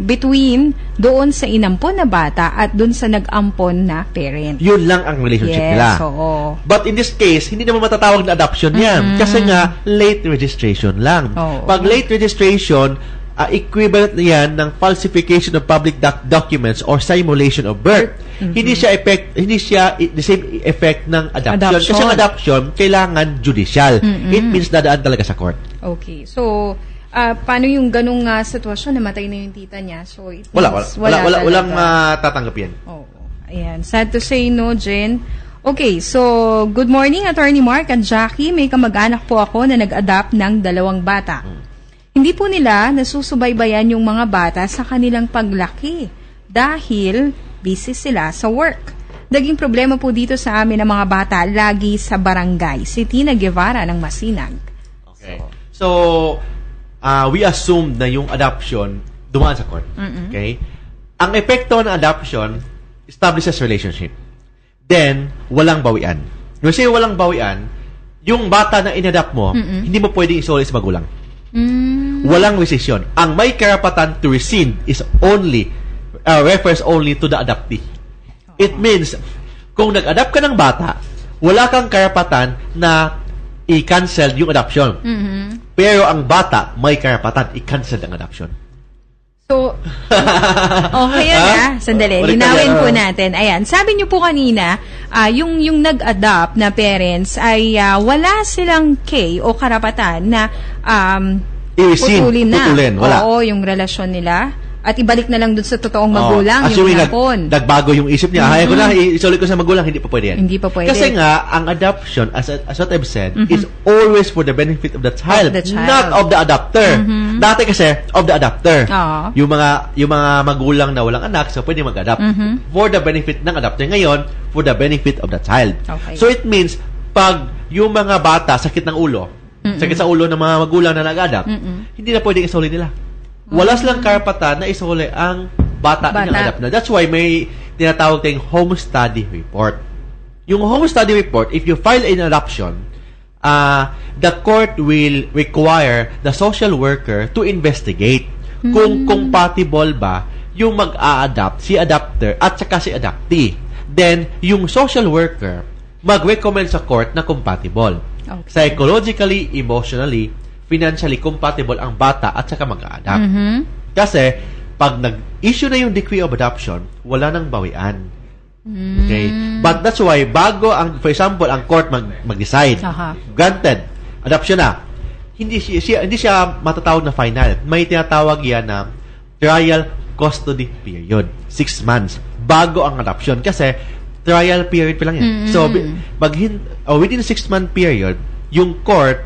between doon sa inampon na bata at doon sa nag-ampon na parent. Yun lang ang relationship nila. Oo. But in this case, hindi naman matatawag na adoption yan. Kasi nga, late registration lang. Pag late registration, equivalent na yan ng falsification of public documents or simulation of birth. Hindi siya the same effect ng adoption. Kasi ang adoption, kailangan judicial. It means dadaan talaga sa court. Okay. So, paano yung ganung sitwasyon? Namatay na yung tita niya. So, it means walang matatanggap yan. Oh, ayan. Sad to say, no, Jen? Okay, so, good morning, Attorney Mark at Jackie. May kamag-anak po ako na nag-adopt ng 2 bata. Hindi po nila nasusubaybayan yung mga bata sa kanilang paglaki dahil busy sila sa work. Naging problema po dito sa amin ang mga bata lagi sa barangay. Si Tina Guevara ng Masinag. Okay. So, we assume na yung adoption dumaan sa court. Okay? Ang epekto ng adoption establishes relationship. Then, walang bawian. Kasi walang bawian, yung bata na in-adopt mo, hindi mo pwedeng isoli sa magulang. Walang rescission. Ang may karapatan to rescind is only refers only to the adoptee. It means kung nag-adopt ka ng bata, wala kang karapatan na i-cancel yung adoption. Pero ang bata may karapatan i-cancel ang adoption. So, okay na. Sandali, linawin po natin. Ayan, sabi niyo po kanina, yung nag-adopt na parents ay wala silang o karapatan na putulin na. Wala. Oo, yung relasyon nila. At ibalik na lang dun sa totoong magulang, yung napon. Nagbago yung isip niya. Ko na, isulit ko sa magulang, hindi pa pwede yan. Hindi pa pwede. Kasi nga, ang adoption, as what I've said, is always for the benefit of the child, not of the adopter. Dati kasi, of the adopter. Yung mga magulang na walang anak, so pwede mag-adopt. For the benefit ng adopter. Ngayon, for the benefit of the child. Okay. So it means, pag yung mga bata, sakit ng ulo, sakit sa ulo ng mga magulang na nag-adopt, hindi na pwedeng isuli nila. Wala silang karapatan na isuli ang bata na nag-adopt na. That's why may tinatawag tayong home study report. Yung home study report, if you file an adoption, the court will require the social worker to investigate kung compatible ba yung mag-a-adopt, si adopter at saka si adoptee. Then, yung social worker mag-recommend sa court na compatible. Okay. Psychologically, emotionally, financially compatible ang bata at saka mag-a-adopt. Kasi, pag nag-issue na yung decree of adoption, wala nang bawian. Okay? But that's why, for example, ang court mag-decide, granted, adoption na, hindi siya matatawag na final. May tinatawag yan na trial custody period. 6 months. Bago ang adoption. Kasi, trial period pa lang yan. So, within 6-month period, yung court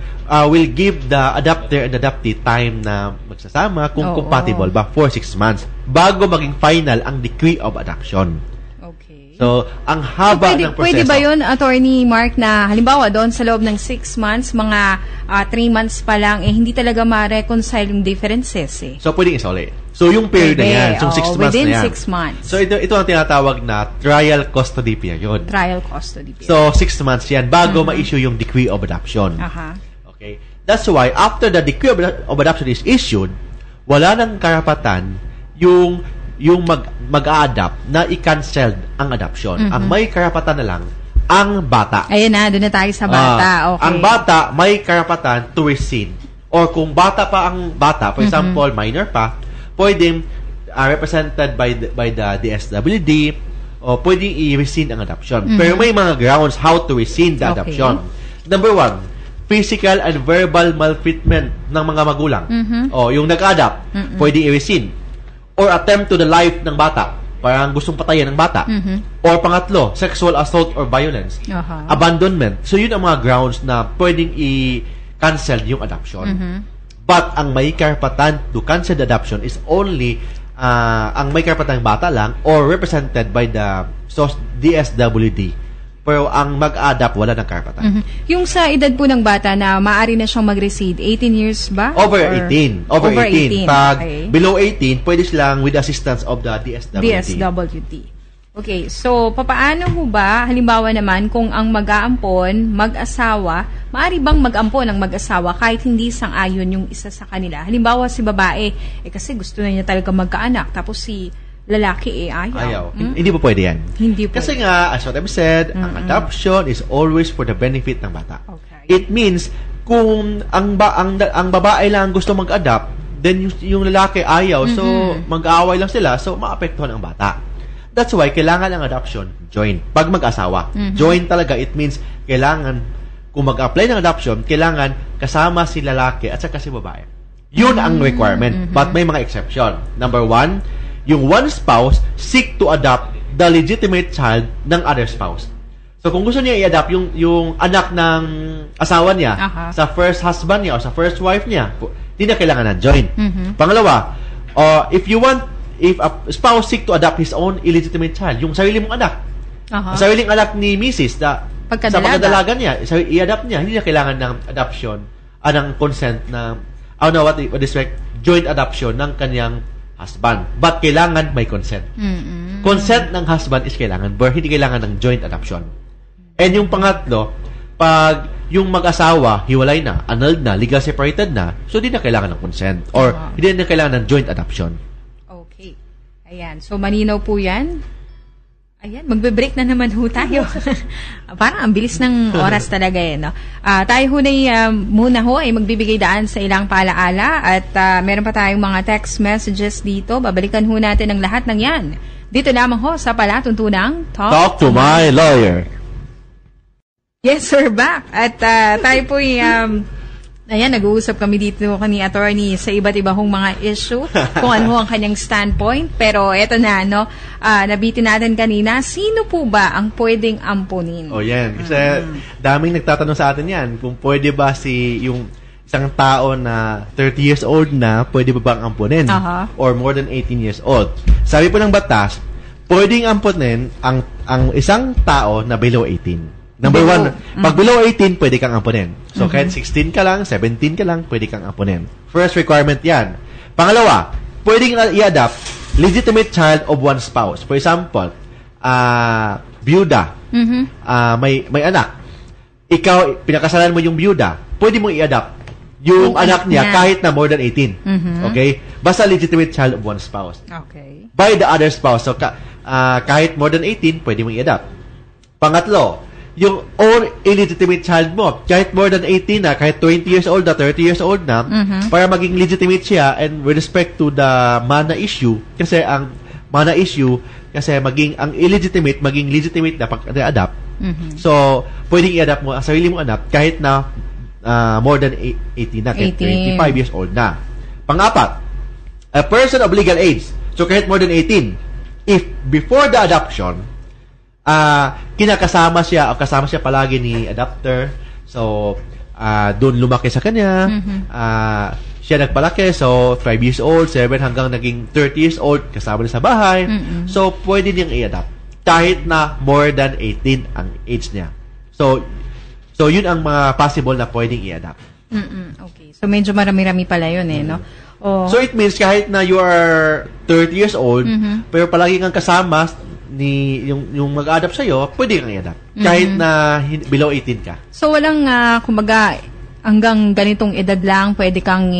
will give the adopter and adoptee time na magsasama kung compatible ba for 6 months bago maging final ang decree of adoption. Okay. So, ang haba ng proseso. Pwede ba yun, Attorney Mark, na halimbawa doon sa loob ng 6 months, mga 3 months pa lang, hindi talaga ma-reconcile yung differences eh. So, pwedeng isoli. So, yung period na yan. So, 6 months within na yan. 6 months. So, ito ang tinatawag na trial custody period. Trial custody period. So, 6 months yan bago ma-issue yung decree of adoption. Okay? That's why, after the decree of adoption is issued, wala nang karapatan yung mag-a-adopt na i-cancel ang adoption. Ang may karapatan na lang, ang bata. Ayun na, doon na tayo sa bata. Okay. Ang bata, may karapatan to rescind. Or kung bata pa ang bata, for example, minor pa, pwedeng represented by the DSWD, o pwedeng i-rescind ang adoption. Pero may mga grounds how to rescind the adoption. Number 1, physical and verbal maltreatment ng mga magulang. O, yung nag-adopt, pwede i-rescind. Or attempt to the life ng bata. Parang gustong patayin ng bata. Or pangatlo, sexual assault or violence. Abandonment. So, yun ang mga grounds na pwedeng i-cancel yung adoption. But, ang may karapatan to cancel the adoption is only ang may karapatan ng bata lang or represented by the DSWD. Pero ang mag-adopt, wala ng karapatan. Yung sa edad po ng bata na maaari na siyang mag-reside, 18 years ba? Over 18. Over 18. Pag okay. Below 18, pwede silang with assistance of the DSWD. Okay, so papaano ho ba, halimbawa naman, kung ang mag-aampon, mag-asawa, maaari bang mag-ampon ng mag-asawa kahit hindi sang-ayon yung isa sa kanila? Halimbawa, si babae, kasi gusto na niya talaga magkaanak, tapos si lalaki, ayaw. Hindi po pwede yan. Hindi pwede. Kasi nga, as what I've said, ang adoption is always for the benefit ng bata. Okay. It means, kung ang babae lang gusto mag-adopt, then yung lalaki ayaw, so mag-aaway lang sila, so maapektuhan ang bata. That's why, kailangan ang adoption, joint. Pag mag-asawa, joint talaga, it means, kailangan, kung mag-apply ng adoption, kailangan kasama si lalaki at saka si babae. Yun ang requirement. But may mga exception. Number 1, yung one spouse seek to adopt the legitimate child ng other spouse. So, kung gusto niya i-adopt yung anak ng asawa niya sa first husband niya o sa first wife niya, hindi na kailangan ng joint. Pangalawa, if a spouse seek to adopt his own illegitimate child, yung sarili mong anak, sariling anak ni Mrs. sa pagkadalaga niya, i-adopt niya, hindi niya kailangan ng adoption, ng consent na, joint adoption ng kanyang husband. But kailangan may consent. Consent ng husband is kailangan, but hindi kailangan ng joint adoption. And yung pangatlo, pag yung mag-asawa, hiwalay na, annulled na, legal separated na, so hindi na kailangan ng consent or hindi na kailangan ng joint adoption. Okay. Ayan. So, maninaw po yan. Ayan, magbe-break na naman ho tayo. Parang ang bilis ng oras talaga no? Tayo ho na muna ho ay magbibigay daan sa ilang paalaala at meron pa tayong mga text messages dito. Babalikan ho natin ang lahat ng yan. Dito lamang ho sa palatuntunang Talk to my lawyer. Yes, sir, back. At tayo po nag-uusap kami dito ni attorney sa iba't iba hong mga issue, kung ano ang kanyang standpoint. Pero eto na, nabitin natin kanina, sino po ba ang pwedeng ampunin? Yan. Kasi daming nagtatanong sa atin yan, kung pwede ba yung isang tao na 30 years old na, pwede ba bang ampunin? Or more than 18 years old. Sabi po ng batas, pwedeng ampunin ang isang tao na below 18. Number 1, pag below 18, pwede kang ampunin. So, kahit 16 ka lang, 17 ka lang, pwede kang ampunin. First requirement yan. Pangalawa, pwedeng i-adopt legitimate child of one spouse. For example, byuda, may anak. Ikaw, pinakasalan mo yung byuda, pwede mong i-adopt yung anak niya kahit na more than 18. Okay? Basta legitimate child of one spouse. Okay. By the other spouse. So, kahit more than 18, pwede mong i-adopt. Pangatlo, yung own illegitimate child mo, kahit more than 18 na, kahit 20 years old na, 30 years old na, para maging legitimate siya, and with respect to the mana issue, kasi ang mana issue, kasi ang illegitimate, maging legitimate na pag-adapt. So, pwedeng i-adapt mo ang sarili mong anak, kahit na more than 18 na, kahit 25 years old na. Pang-apat, a person of legal age, so kahit more than 18, if before the adoption, kasama siya palagi ni adopter. So, doon lumaki sa kanya. Siya nagpalaki. So, 5 years old, 7 hanggang naging 30 years old, kasama niya sa bahay. So, pwede niyang i-adopt. Kahit na more than 18 ang age niya. So yun ang mga possible na pwedeng i-adopt. Okay. So, medyo marami-rami pala yun no? So, it means kahit na you are 30 years old, pero palagi kang kasama yung mag-adopt sa'yo, pwede kang i-adopt. Kahit na below 18 ka. So, walang, kumbaga, hanggang ganitong edad lang, pwede kang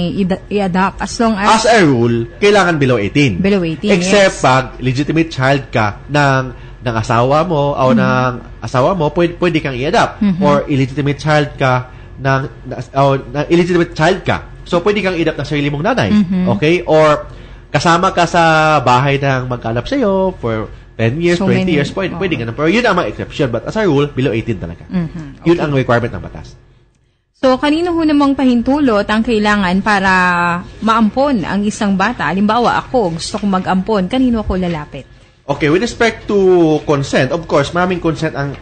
i-adopt as long as... As a rule, kailangan below 18. Below 18, Except pag legitimate child ka ng asawa mo o ng asawa mo, pwede kang i-adopt. Or illegitimate child ka illegitimate child ka. So, pwede kang i-adopt ng sarili mong nanay. Okay? Or kasama ka sa bahay ng mag-anak sa'yo for 10 years, 20 years, pwede ganun. Pero yun ang mga exception. But as a rule, below 18 talaga. Okay. Yun ang requirement ng batas. So, kanino ho namang pahintulot ang kailangan para maampon ang isang bata? Halimbawa, ako, gusto kong mag-ampon. Kanino ako lalapit? Okay, with respect to consent, of course, maraming consent ang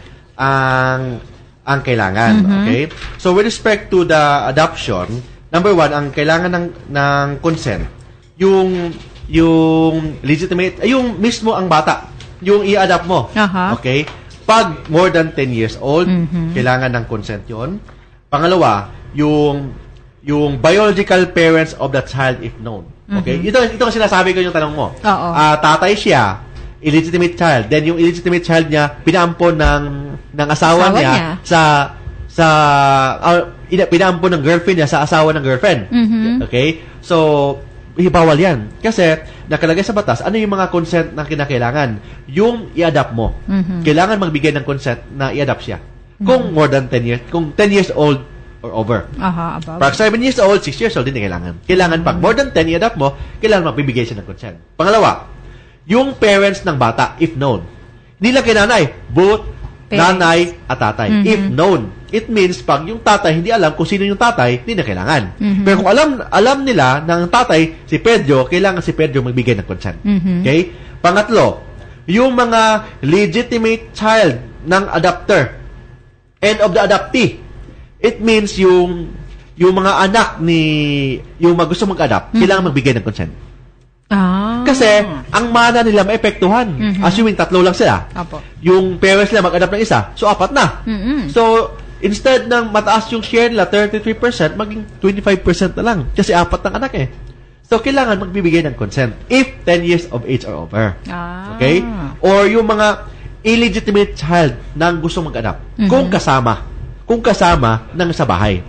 kailangan. Okay? So, with respect to the adoption, number 1, ang kailangan ng consent, yung legitimate, yung mismo ang bata, yung i-adopt mo. Okay? Pag more than 10 years old, kailangan ng consent yun. Pangalawa, yung biological parents of the child if known. Okay? Ito ang sinasabi ko yung tanong mo. Tatay siya, illegitimate child. Then yung illegitimate child niya, pinaampon ng asawa niya sa pinaampon ng girlfriend niya sa asawa ng girlfriend. Okay? So, bawal yan. Kasi, nakalagay sa batas, ano yung mga consent na kinakailangan? Yung i-adapt mo. Kailangan magbigay ng consent na i-adapt siya. Kung more than 10 years, kung 10 years old or over. Above. Pag 7 years old, 6 years old, hindi kailangan. Kailangan pag more than 10, i-adapt mo, kailangan magbibigay siya ng consent. Pangalawa, yung parents ng bata, if known. Hindi lang kay nanay, both nanay at tatay. If known. It means, pag yung tatay hindi alam kung sino yung tatay, hindi na kailangan. Pero kung alam nila ng tatay, si Pedro, kailangan si Pedro magbigay ng consent. Okay? Pangatlo, yung mga legitimate child ng adopter and of the adoptee. It means yung mga anak yung gusto mag-adopt, kailangan magbigay ng consent. Kasi, ang mana nila maepektuhan. Assuming 3 lang sila. Apo. Yung parents nila mag-adopt ng isa, so 4 na. So, instead ng mataas yung share nila, 33%, maging 25% na lang. Kasi 4 ng anak eh. So, kailangan magbibigay ng consent if 10 years of age or over. Okay? Or yung mga illegitimate child na gusto mag-adopt. Kung kasama ng sa bahay.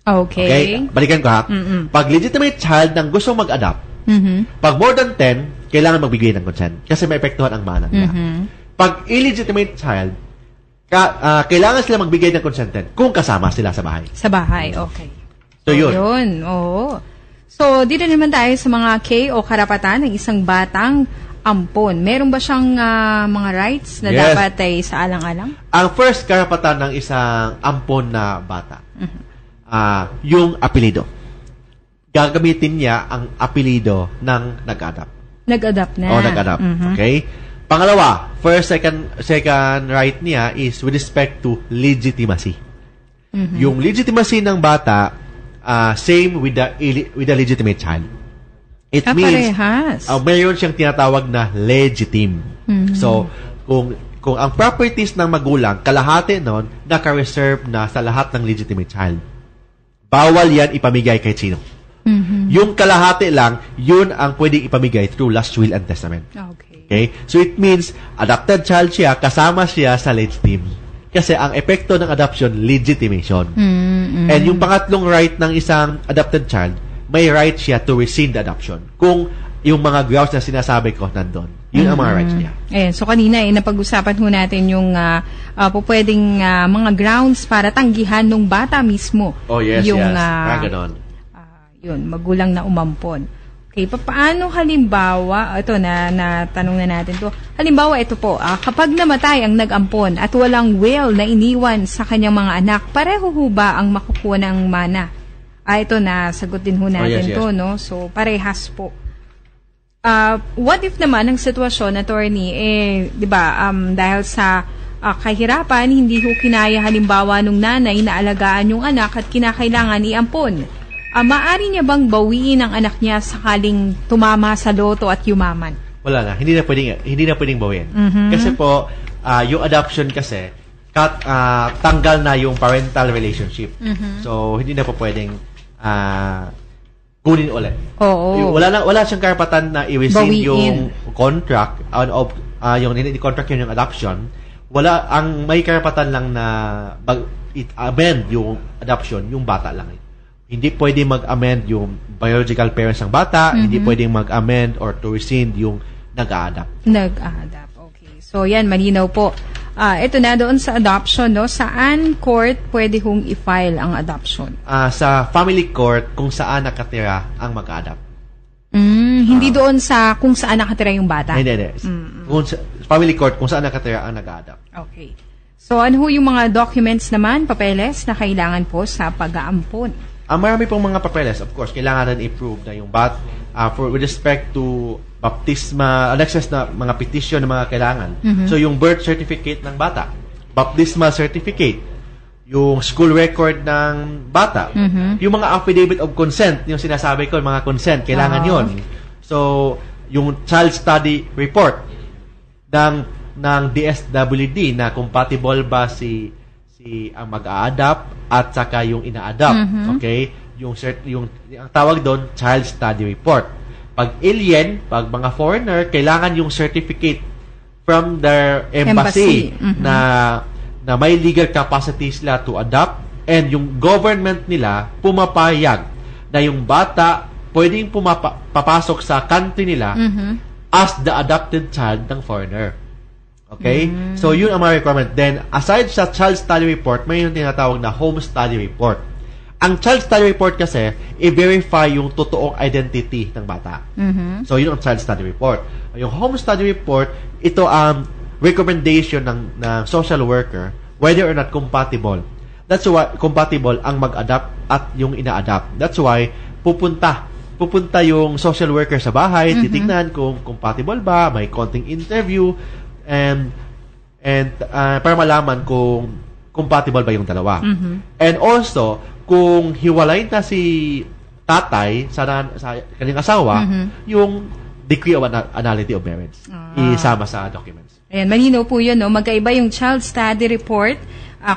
Okay? Balikan ko ha. Pag legitimate child ng gusto mag-adopt, pag more than 10, kailangan magbigay ng consent kasi may epektuhan ang mana nila. Pag illegitimate child, kailangan sila magbigay ng consent kung kasama sila sa bahay. Sa bahay, okay. So, yun. Oo. So, dito naman tayo sa mga K o karapatan ng isang batang ampon. Meron ba siyang mga rights na dapat ay sa alang-alang? Ang first karapatan ng isang ampon na bata, yung apelido. Gagamitin niya ang apelido ng nag-adapt. Nag-adapt na. Nag-adapt. Okay? Pangalawa, second right niya is with respect to legitimacy. Yung legitimacy ng bata, same with the legitimate child. It means, mayroon siyang tinatawag na legitim. So, kung ang properties ng magulang, kalahati nun, naka-reserve na sa lahat ng legitimate child. Bawal yan ipamigay kahit sino. Yung kalahati lang, yun ang pwedeng ipamigay through last will and testament. Okay? So, it means, adopted child siya, kasama siya sa legitim. Kasi ang epekto ng adoption, legitimation. And yung pangatlong right ng isang adopted child, may right siya to rescind the adoption. Kung yung mga grounds na sinasabi ko nandun. Yun ang mga rights niya. So kanina napag-usapan ho natin yung pwedeng mga grounds para tanggihan ng bata mismo. Yung, ganon. Yun, magulang na umampon. Okay, paano halimbawa, ito na tanong na natin to. Halimbawa, ito po, kapag namatay ang nag-ampon at walang will na iniwan sa kanyang mga anak, pareho ho ba ang makukuha ng mana? Ito na, sagot din ho natin to, no? So, parehas po. What if naman ang sitwasyon, attorney, di ba, dahil sa kahirapan, hindi ho kinaya halimbawa nung nanay na alagaan yung anak at kinakailangan iampon. Maaari niya bang bawiin ang anak niya sakaling tumama sa loto at yumaman? Wala na, hindi na pwedeng bawiin. Kasi po, yung adoption kasi, tanggal na yung parental relationship. So, hindi na po pwedeng kunin ulit. Wala siyang karapatan na i-rescind yung contract yung contract yung adoption. Ang may karapatan lang na amend yung adoption, yung bata lang. Hindi pwedeng mag-amend yung biological parents ng bata, hindi pwedeng mag-amend or to rescind yung nag-a-adapt. Okay. So, yan, malinaw po. Ito na doon sa adoption, no? Saan court pwede hong i-file ang adoption? Sa family court, kung saan nakatira ang mag-adapt. Hindi doon sa kung saan nakatira yung bata? Hindi. Family court, kung saan nakatira ang nag-adapt. Okay. So, ano ho yung mga documents naman, papeles, na kailangan po sa pag-aampon? Marami pong mga papeles, of course, kailangan rin i-prove na yung with respect to baptismal, access na mga petition na mga kailangan. So, yung birth certificate ng bata, baptismal certificate, yung school record ng bata, yung mga affidavit of consent, yung sinasabi ko, mga consent, kailangan yon. So, yung child study report ng DSWD na compatible ba si ang mag-a-adapt at saka yung ina-adapt. Okay? Yung ang tawag doon, child study report. Pag alien, pag mga foreigner, kailangan yung certificate from their embassy na may legal capacity sila to adopt and yung government nila pumapayag na yung bata pwedeng papasok sa country nila as the adopted child ng foreigner. Okay? So, yun ang mga requirement. Then, aside sa child study report, may yung tinatawag na home study report. Ang child study report kasi, i-verify yung totoong identity ng bata. So, yun ang child study report. Yung home study report, ito ang recommendation ng social worker whether or not compatible. That's why compatible ang mag-adapt at yung ina-adapt. That's why pupunta yung social worker sa bahay, titingnan kung compatible ba, may konting interview, and para malaman kung compatible ba yung dalawa. And also, kung hiwalay na si tatay sa kanyang asawa, yung decree of anality of marriage isama sa documents. Ayan, malinaw po yun, no? Magkaiba yung child study report,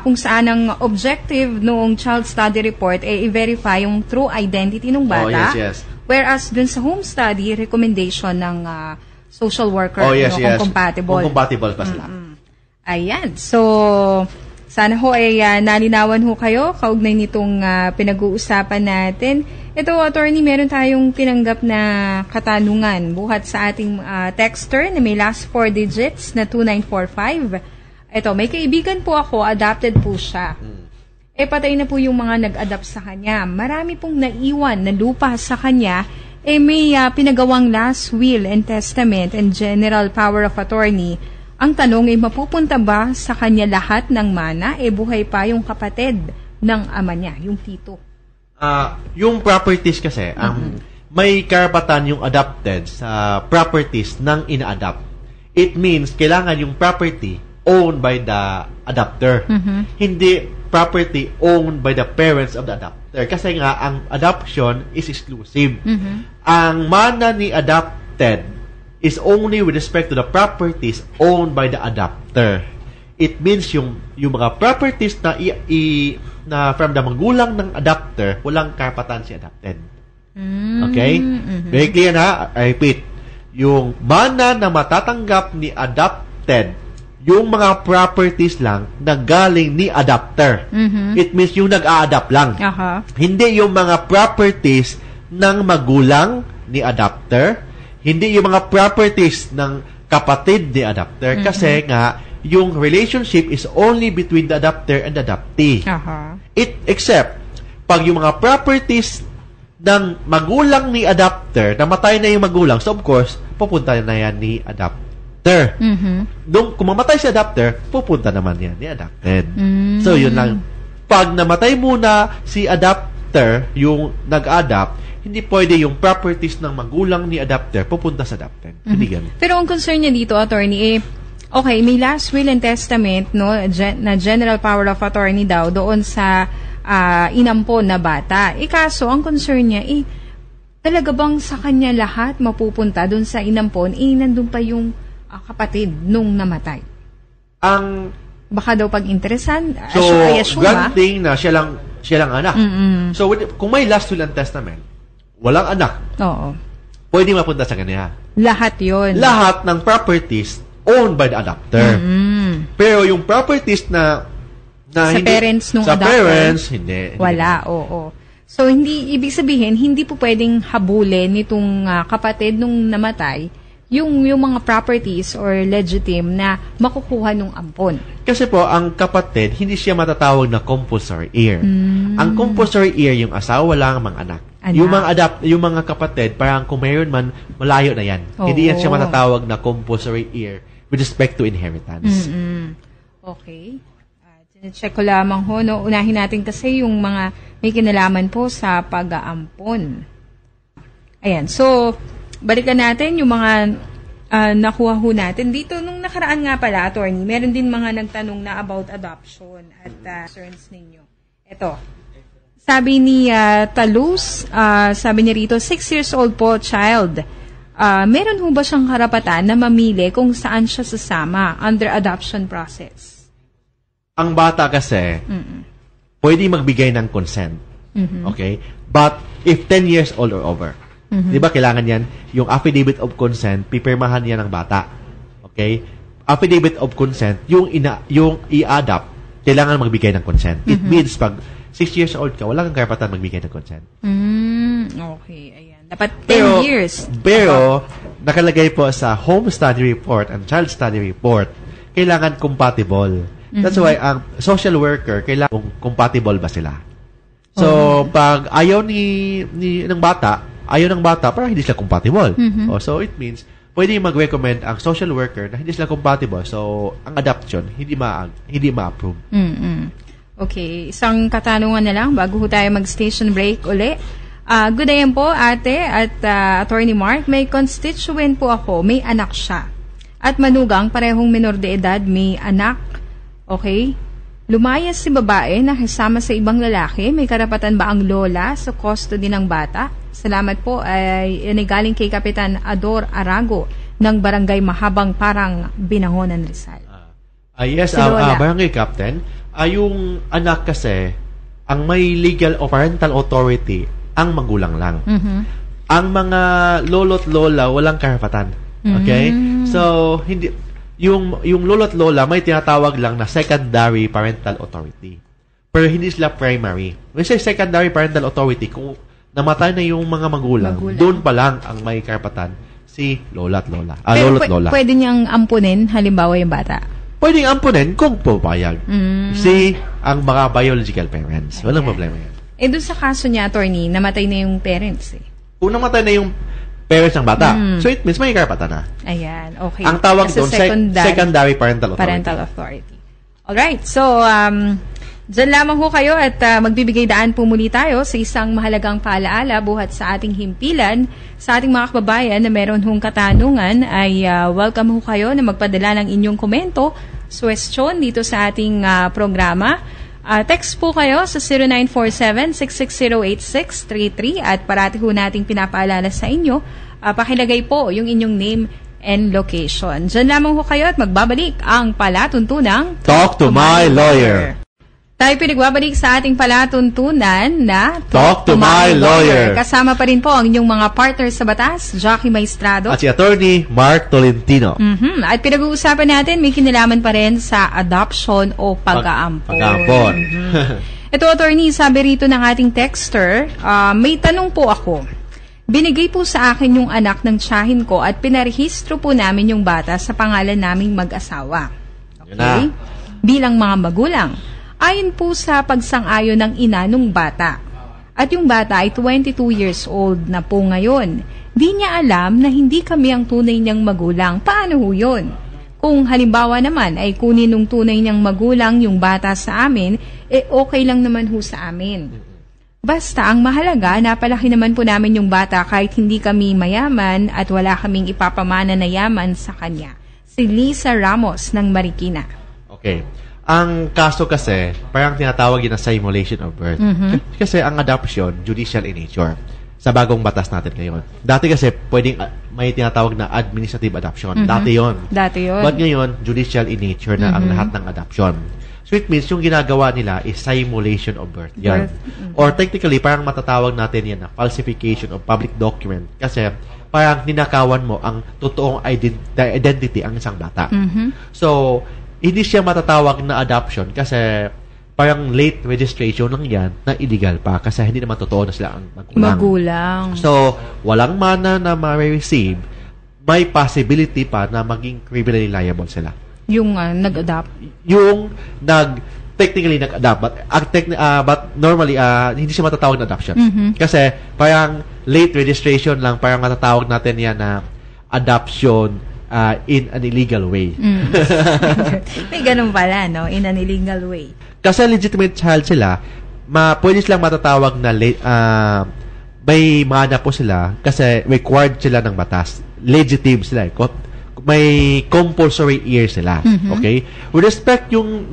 kung saan ang objective noong child study report i-verify yung true identity ng bata. Yes. Whereas dun sa home study, recommendation ng social worker kung compatible. Kung compatible pa sila. Ayan. So, sana ho ay nalinawan ho kayo kaugnay nitong pinag-uusapan natin. Ito, attorney, meron tayong tinanggap na katanungan buhat sa ating texter na may last 4 digits na 2945. Ito, may kaibigan po ako, adopted po siya. Patay na po yung mga nag-adapt sa kanya. Marami pong naiwan na lupa sa kanya. May pinagawang last will and testament and general power of attorney. Ang tanong ay mapupunta ba sa kanya lahat ng mana? Buhay pa yung kapatid ng ama niya, yung tito. Yung properties kasi, may karapatan yung adopted sa properties ng ina-adopt. It means, kailangan yung property owned by the adopter. Hindi property owned by the parents of the adopter. Kasi nga, ang adoption is exclusive. Ang mana ni adopted is only with respect to the properties owned by the adopter. It means yung mga properties na from the magulang ng adopter, walang karapatan si adopted. Okay? Very clear na? I repeat. Yung mana na matatanggap ni adopted, yung mga properties lang na galing ni adopter. It means yung nag-a-adapt lang. Hindi yung mga properties ng magulang ni adopter, hindi yung mga properties ng kapatid ni adopter, kasi nga, yung relationship is only between the adopter and the adoptee. Except, pag yung mga properties ng magulang ni adopter, namatay na yung magulang, so of course, pupunta na yan ni adopter. Kung mamatay si adopter, pupunta naman yan ni adopted. So, yun lang. Pag namatay muna si adopter, yung nag-adopt, hindi pwede yung properties ng magulang ni adopter pupunta sa adopted. Hindi ganun. Pero ang concern niya dito, attorney, okay, may last will and testament, no, na general power of attorney daw doon sa inampon na bata. Kaso, ang concern niya, talaga bang sa kanya lahat mapupunta doon sa inampon, nandun pa yung kapatid nung namatay? Baka daw pag-interesan. So, granting na siya lang anak. So, kung may last will and testament, walang anak. Pwede mapunta sa kanya. Lahat yon. Lahat ng properties owned by the adopter. Pero yung properties na sa hindi, parents nung sa adopter, parents, hindi. Wala, So, ibig sabihin, hindi po pwedeng habulin nitong kapatid nung namatay yung mga properties or legitimate na makukuha nung ampon. Kasi po, ang kapatid, hindi siya matatawag na compulsory heir. Ang compulsory heir, yung asawa lang, mga anak. Yung mga kapatid, parang kung mayroon man, malayo na yan. Hindi yan siya matatawag na compulsory heir with respect to inheritance. Okay. Check ko lamang ho, no? Unahin natin kasi yung mga may kinalaman po sa pag-aampon. Ayan. So, balikan natin yung mga nakuha ho natin. Dito, nung nakaraan nga pala, attorney, meron din mga nagtanong na about adoption at concerns ninyo. Ito. Sabi ni Talus, sabi niya rito, 6 years old po, child. Meron ho ba siyang karapatan na mamili kung saan siya sasama under adoption process? Ang bata kasi, pwede magbigay ng consent. Okay? But, if 10 years old or over, di ba kailangan yan? Yung affidavit of consent, pipirmahan yan ng bata. Okay? Affidavit of consent, yung i-adopt, kailangan magbigay ng consent. It means pag 6 years old ka, wala kang karapatan magbigay ng consent. Okay, ayan. Dapat 10 years. Pero, nakalagay po sa home study report and child study report, kailangan compatible. That's why ang social worker, kailangan kung compatible ba sila. So, pag ayaw ng bata, parang hindi sila compatible. So, it means, pwede mag-recommend ang social worker na hindi sila compatible. So, ang adoption, hindi ma-approve. Okay, isang katanungan na lang bago tayo mag-station break uli. Good day po, ate at Attorney Mark. May constituent po ako, may anak siya. At manugang, parehong minor de edad, may anak. Okay? Lumayas si babae na kasama sa ibang lalaki. May karapatan ba ang lola sa custody ng bata? Salamat po ay galing kay Kapitan Ador Arago ng Barangay Mahabang Parang, Binangonan, Rizal. Yes, Barangay Captain. Yung anak kasi, ang may legal o parental authority, ang magulang lang. Ang mga lolo't lola, walang karapatan. Okay? So, hindi yung lolo't lola, may tinatawag lang na secondary parental authority. Pero hindi sila primary. When say secondary parental authority, kung namatay na yung mga magulang. Doon pa lang ang may karapatan si lola at lola. Lolo't lola. Pwede niyang ampunin, halimbawa yung bata? Pwedeng ampunin kung pupayag. Ang mga biological parents. Walang problema yan. Doon sa kaso niya, attorney, namatay na yung parents Kung namatay na yung parents ng bata, so it means may karapatan na. Ayan, okay. Ang tawag doon, secondary parental authority. Alright, so, dyan lamang ho kayo at magbibigay daan po muli tayo sa isang mahalagang paalaala buhat sa ating himpilan. Sa ating mga kababayan na meron hong katanungan ay welcome ho kayo na magpadala ng inyong komento, suwestyon dito sa ating programa. Text po kayo sa 0947-660-8633 at parati ho nating pinapaalala sa inyo. Pakilagay po yung inyong name and location. Diyan lamang ho kayo at magbabalik ang palatuntunang Talk to My Lawyer. Tayo pinagbabalik sa ating palatuntunan na Talk to My Lawyer. Kasama pa rin po ang inyong mga partners sa batas, Jackie Maestrado. At si Attorney Mark Tolentino. At pinag-uusapan natin, may kinalaman pa rin sa adoption o pag-aampon. Ito, Attorney, sabi rito ng ating texter, may tanong po ako. Binigay po sa akin yung anak ng tiyahin ko at pinarehistro po namin yung bata sa pangalan naming mag-asawa. Okay? Bilang mga magulang. Ayon po sa pagsang-ayon ng ina nung bata. At yung bata ay 22 years old na po ngayon. Di niya alam na hindi kami ang tunay niyang magulang. Paano ho yun? Kung halimbawa naman ay kunin nung tunay niyang magulang yung bata sa amin, okay lang naman ho sa amin. Basta ang mahalaga, napalaki naman po namin yung bata kahit hindi kami mayaman at wala kaming ipapamana na yaman sa kanya. Si Lisa Ramos ng Marikina. Okay. Ang kaso kasi, parang tinatawag yun na simulation of birth. Kasi ang adoption, judicial in nature. Sa bagong batas natin ngayon. Dati kasi, pwedeng may tinatawag na administrative adoption. Dati yun. But ngayon, judicial in nature na ang lahat ng adoption. So it means, yung ginagawa nila is simulation of birth. Yan. Or technically, parang matatawag natin yan na falsification of public document. Kasi, parang ninakawan mo ang totoong identity ang isang bata. So, hindi siya matatawag na adoption kasi parang late registration lang yan na illegal pa kasi hindi naman totoo na sila ang magulang. So, walang mana na ma-receive, may possibility pa na maging criminally liable sila. Yung nag-adopt? Yung technically nag-adopt but normally hindi siya matatawag na adoption. Kasi parang late registration lang, parang matatawag natin yan na adoption in an illegal way. May ganun pala, no? In an illegal way. Kasi legitimate child sila, pwede silang matatawag na may mana po sila kasi required sila ng batas. Legitimate sila. May compulsory year sila. Okay? With respect yung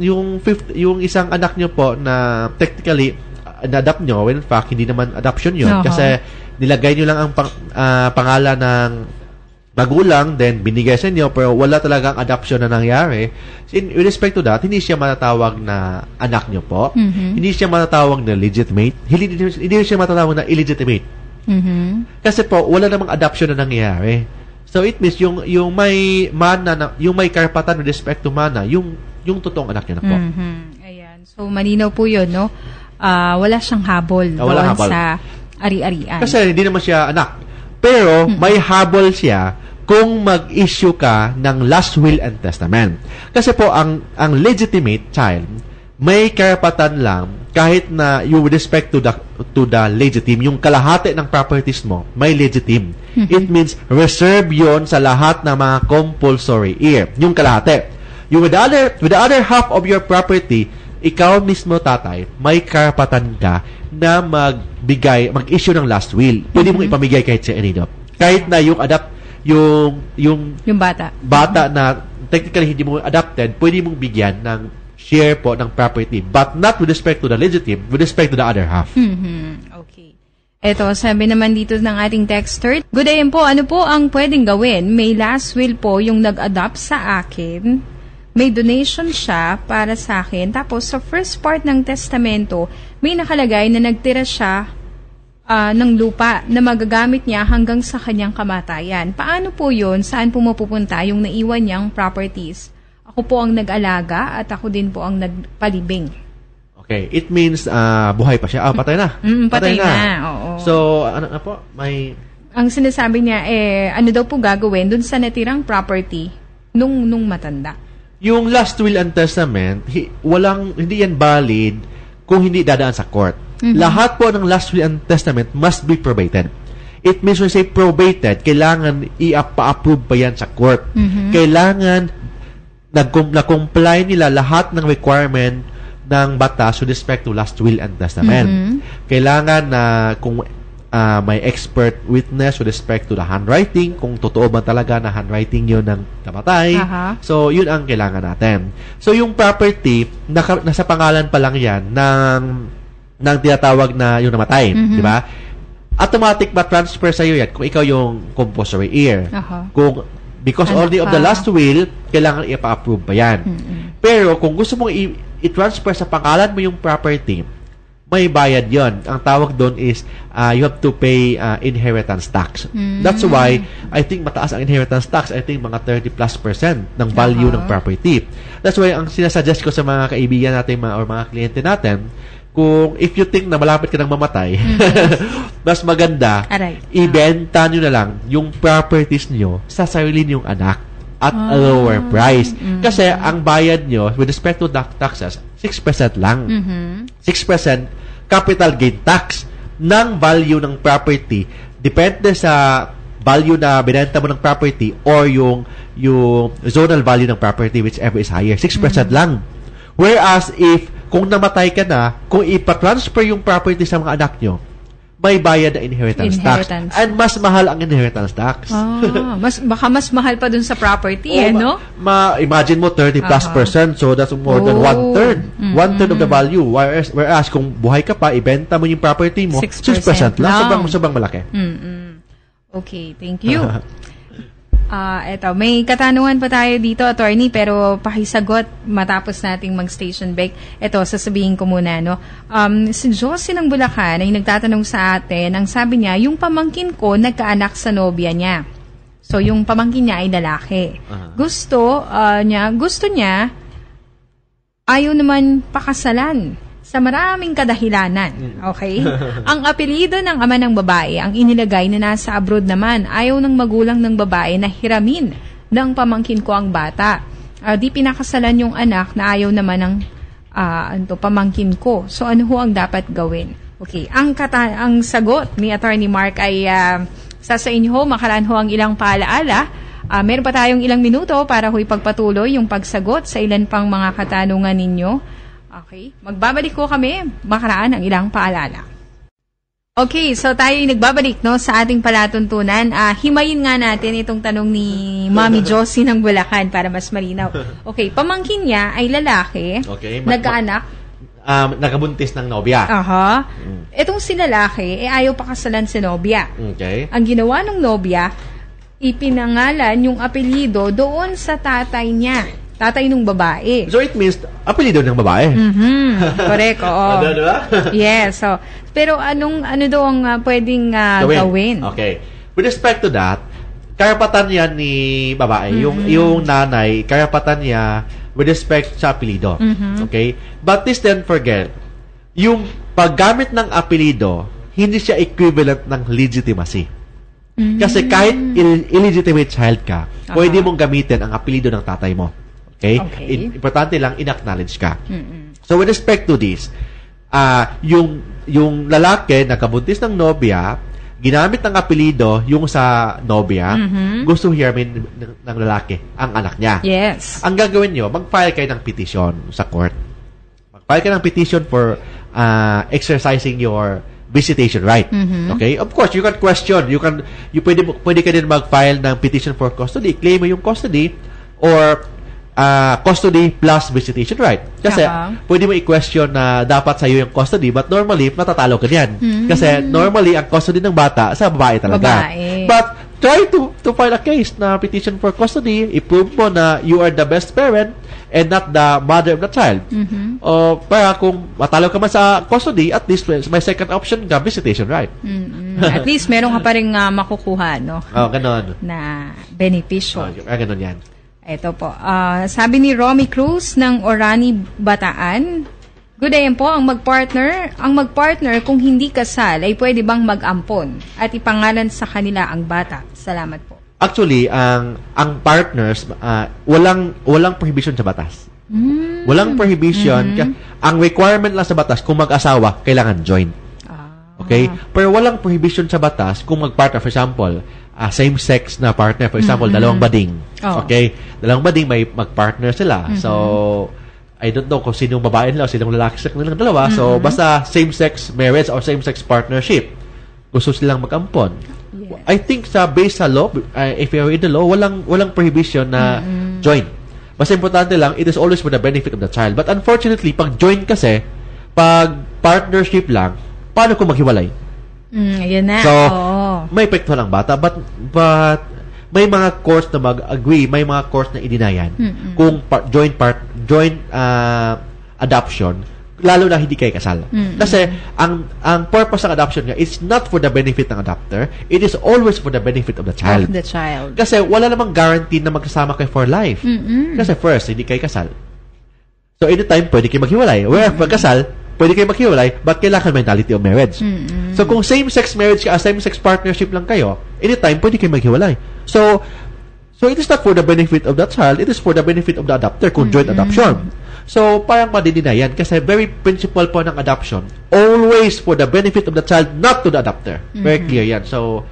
isang anak nyo po na technically na-adopt nyo, when in fact, hindi naman adoption yun. Kasi nilagay nyo lang ang pangalan ng magulang, then binigay sa inyo, pero wala talagang adoption na nangyari. With respect to that, hindi siya matatawag na anak nyo po. Hindi siya matatawag na legitimate. Hindi siya matatawag na illegitimate. Kasi po, wala namang adoption na nangyari. So, it means, yung may mana, yung may karapatan with respect to mana, yung totoong anak nyo na po. Ayan. So, malinaw po yun, no? Wala siyang habol Wala doon habol. sa ari-arian. Kasi hindi naman siya anak. Pero may habol siya kung mag-issue ka ng last will and testament. Kasi po, ang legitimate child, may karapatan lang kahit na you with respect to the legitim, yung kalahati ng properties mo, may legitim. It means reserve yon sa lahat ng mga compulsory heir. Yung kalahati. Yung with the other half of your property, ikaw mismo, tatay, may karapatan ka na mag-issue ng last will. Pwede mong ipamigay kahit sa inido. Kahit na yung yung bata na technically hindi mo adopted, pwede mong bigyan ng share po ng property, but not with respect to the legitim, with respect to the other half. Okay. Eto, sabi naman dito ng ating texter, good day po, ano po ang pwedeng gawin? May last will po yung nag-adopt sa akin, may donation siya para sa akin, tapos sa first part ng testamento, may nakalagay na nagtira siya ng lupa na magagamit niya hanggang sa kanyang kamatayan. Paano po yun? Saan po mapupunta yung naiwan niyang properties? Ako po ang nag-alaga at ako din po ang nagpalibing. Okay. It means buhay pa siya. Patay na. Patay na. Oo. So, ano na po? Ang sinasabi niya, ano daw po gagawin dun sa natirang property nung matanda? Yung last will and testament, hindi yan valid kung hindi dadaan sa court. Lahat po ng last will and testament must be probated. It means when say probated, kailangan i-approve pa yan sa court. Kailangan na-comply nila lahat ng requirement ng batas with respect to last will and testament. Kailangan na kung may expert witness with respect to the handwriting, kung totoo ba talaga na handwriting yun ng namatay. So, yun ang kailangan natin. So, yung property, nasa pangalan pa lang yan ng tinatawag na yung namatay. Di ba? Automatic ma-transfer sa'yo yan kung ikaw yung compulsory heir. Kung because only of the last will, kailangan i-approve pa yan. Pero kung gusto mong i-transfer sa pangalan mo yung property, may bayad yon. Ang tawag doon is you have to pay inheritance tax. That's why I think mataas ang inheritance tax. I think mga 30+% ng value ng property. That's why ang sinasuggest ko sa mga kaibigan natin or mga kliyente natin, kung if you think na malapit ka nang mamatay, mas maganda, ibenta nyo na lang yung properties nyo sa sarili nyong anak at a lower price. Kasi ang bayad nyo, with respect to taxes, 6% lang. 6% capital gain tax ng value ng property. Depende sa value na binenta mo ng property or yung zonal value ng property, whichever is higher. 6% lang. Whereas if kung namatay ka na, kung ipa-transfer yung property sa mga anak nyo, may bayad na inheritance tax. And mas mahal ang inheritance tax. Baka mas mahal pa dun sa property, no? Imagine mo 30+%, so that's more than 1/3. 1/3 of the value. Whereas kung buhay ka pa, ibenta mo yung property mo, 6% lang. Sobrang malaki. Okay, thank you. Eto, may katanungan pa tayo dito, attorney, pero pakisagot matapos nating mag-station break. Eto, sasabihin ko muna, no? Si Josie ng Bulacan ay nagtatanong sa atin, ang sabi niya, yung pamangkin ko nagkaanak sa nobya niya. So, yung pamangkin niya ay lalaki. Gusto niya, ayaw naman pakasalan sa maraming kadahilanan. Okay? Ang apelyido ng ama ng babae, ang inilagay na nasa abroad naman, ayaw ng magulang ng babae na hiramin ng pamangkin ko ang bata. Di pinakasalan yung anak na ayaw naman ng pamangkin ko. So, ano ho ang dapat gawin? Okay. Ang sagot ni Attorney Mark ay sa inyo ho, makaraan ho ang ilang paalaala. Meron pa tayong ilang minuto para ho ipagpatuloy yung pagsagot sa ilan pang mga katanungan ninyo. Okay. Magbabalik ko kami, makaraan ang ilang paalala. Okay, so tayo yung nagbabalik sa ating palatuntunan. Himayin nga natin itong tanong ni Mami Josie ng Bulacan para mas malinaw. Okay, pamangkin niya ay lalaki, nagkaanak, nakabuntis ng nobya. Itong si lalaki, ayaw pakasalan si nobya. Okay. Ang ginawa ng nobya, ipinangalan yung apelyido doon sa tatay niya. Tatay nung babae. So, it means, apelido ng babae. Correct, oo. Diba? Yes. So, pero ano daw ang pwedeng gawin? Okay. With respect to that, karapatan yan ni babae. Yung nanay, karapatan niya with respect sa apelido. Okay? But please don't forget, yung paggamit ng apelido, hindi siya equivalent ng legitimacy. Kasi kahit illegitimate child ka, pwede mong gamitin ang apelido ng tatay mo. Okay? Importante lang, in-acknowledge ka. So, with respect to this, yung lalaki na kabuntis ng nobya, ginamit ng apelido yung sa nobya, gusto hiramin ng lalaki ang anak niya. Yes. Ang gagawin nyo, mag-file kayo ng petition sa court. Mag-file kayo ng petition for exercising your visitation right. Okay? Of course, you can question. Pwede ka din mag-file ng petition for custody. Claim mo yung custody or custody plus visitation right. Kasi pwede mo i-question na dapat sa'yo yung custody, but normally, matatalo ka niyan. Kasi normally, ang custody ng bata sa babae talaga. But try to file a case na petition for custody, i-prove mo na you are the best parent and not the mother of the child. Para kung matalo ka man sa custody, at least may second option ka, visitation right. At least meron ka pa rin makukuha, no? Ganon. Na benepisyo. Ganon yan. Ito po. Sabi ni Romy Cruz ng Orani, Bataan, good day po, ang magpartner kung hindi kasal ay pwede bang mag-ampon at ipangalan sa kanila ang bata? Salamat po. Actually, ang partners, walang prohibition sa batas. Walang prohibition. Ang requirement lang sa batas, kung mag-asawa, kailangan joint. Okay? Pero walang prohibition sa batas kung mag-partner. For example, same-sex na partner. For example, dalawang bading. Okay? Dalawang bading, may mag-partner sila. So, I don't know kung sinong babae nila o sinong lalaki sa kanilang dalawa. So, basta same-sex marriage or same-sex partnership, gusto silang mag-ampon. Yes. I think based sa law, if you're in the law, walang prohibition na join. Basta importante lang, it is always for the benefit of the child. But unfortunately, pag join kasi, pag partnership lang, paano kung maghiwalay? Yun na. So, may epekto ng bata, but may mga courts na mag-agree, may mga courts na i-deny kung joint adoption, lalo na hindi kayo kasal. Kasi ang purpose ng adoption nga is not for the benefit ng adopter, it is always for the benefit of the child. Kasi wala namang guarantee na magsasama kayo for life. Kasi first, hindi kayo kasal. So, anytime, pwede kayo maghiwalay. Whereas pag kasal, pwede kayo maghiwalay, but kailangan mentality of marriage. So, kung same-sex marriage ka, same-sex partnership lang kayo, anytime, pwede kayo maghiwalay. So it is not for the benefit of the child, it is for the benefit of the adopter kung joint adoption. So, parang madidinayan kasi very principle po ng adoption, always for the benefit of the child, not to the adopter. Very clear yan. So,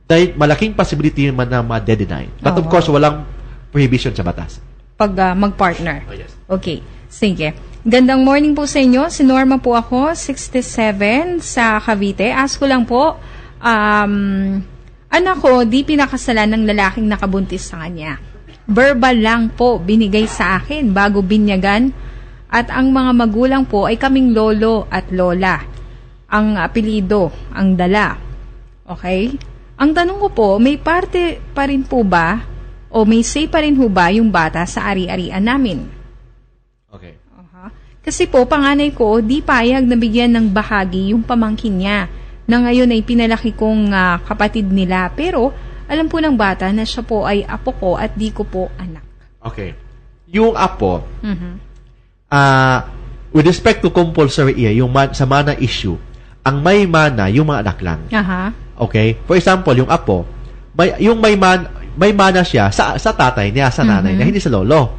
dahil malaking possibility naman na ma-deny. But of course, walang prohibition sa batas. Pag mag-partner. Yes. Okay. Sige. Gandang morning po sa inyo. Si Norma po ako, 67 sa Cavite. Ask ko lang po, anak ko, di pinakasalan ng lalaking nakabuntis sa kanya. Verbal lang po binigay sa akin bago binyagan at ang mga magulang po ay kaming lolo at lola. Ang apelido, ang dala. Okay? Ang tanong ko po, may parte pa rin po ba o may say pa rin po ba yung bata sa ari-arian namin? Okay. Kasi po, panganay ko, di payag na bigyan ng bahagi yung pamangkin niya na ngayon ay pinalaki kong kapatid nila. Pero, alam po ng bata na siya po ay apo ko at di ko po anak. Okay. Yung apo, with respect to compulsory yung sa mana issue, ang may mana, yung mga anak lang. Okay? For example, yung apo, may mana siya sa tatay niya, sa nanay niya, hindi sa lolo.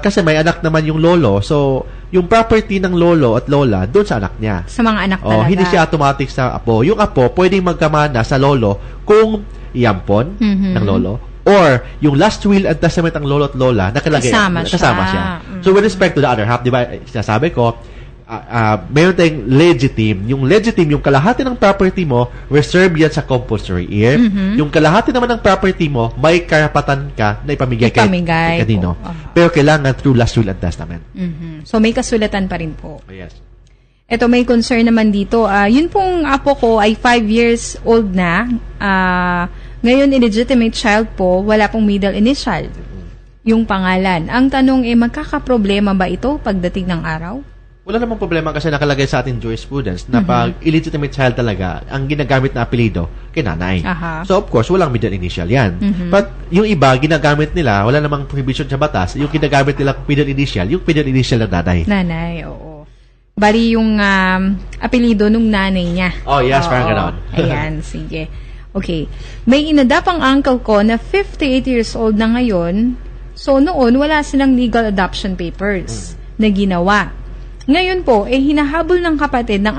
Kasi may anak naman yung lolo, so yung property ng lolo at lola doon sa anak niya. Sa mga anak talaga. Hindi siya automatic sa apo. Yung apo, pwedeng magkamana sa lolo kung iampon ng lolo or yung last will and testament ng lolo at lola nakalagay. Kasama siya. So with respect to the other half, di ba, sinasabi ko, mayroon tayong legitim. Yung legitim, yung kalahati ng property mo, reserve yan sa compulsory heir. Yung kalahati naman ng property mo, may karapatan ka na ipamigay kay kanino. Pero kailangan through last will and testament. So may kasulatan pa rin po. Yes. Ito, may concern naman dito. Yun pong apo ko ay 5 years old na. Ngayon, illegitimate child po, wala pong middle initial. Yung pangalan. Ang tanong magkakaproblema ba ito pagdating ng araw? Wala namang problema kasi nakalagay sa ating jurisprudence na pag illegitimate child talaga, ang ginagamit na apelido, kinanay. So, of course, walang middle initial yan. But yung iba, ginagamit nila, wala namang prohibition sa batas, yung ginagamit nila middle initial, yung middle initial ng nanay. Nanay, oo. Bali yung apelido nung nanay niya. Oh, yes, parang gano'n. Ayan, sige. Okay. May inadapt ang uncle ko na 58 years old na ngayon. So, noon, wala silang legal adoption papers na ginawa. Ngayon po, hinahabol ng kapatid ng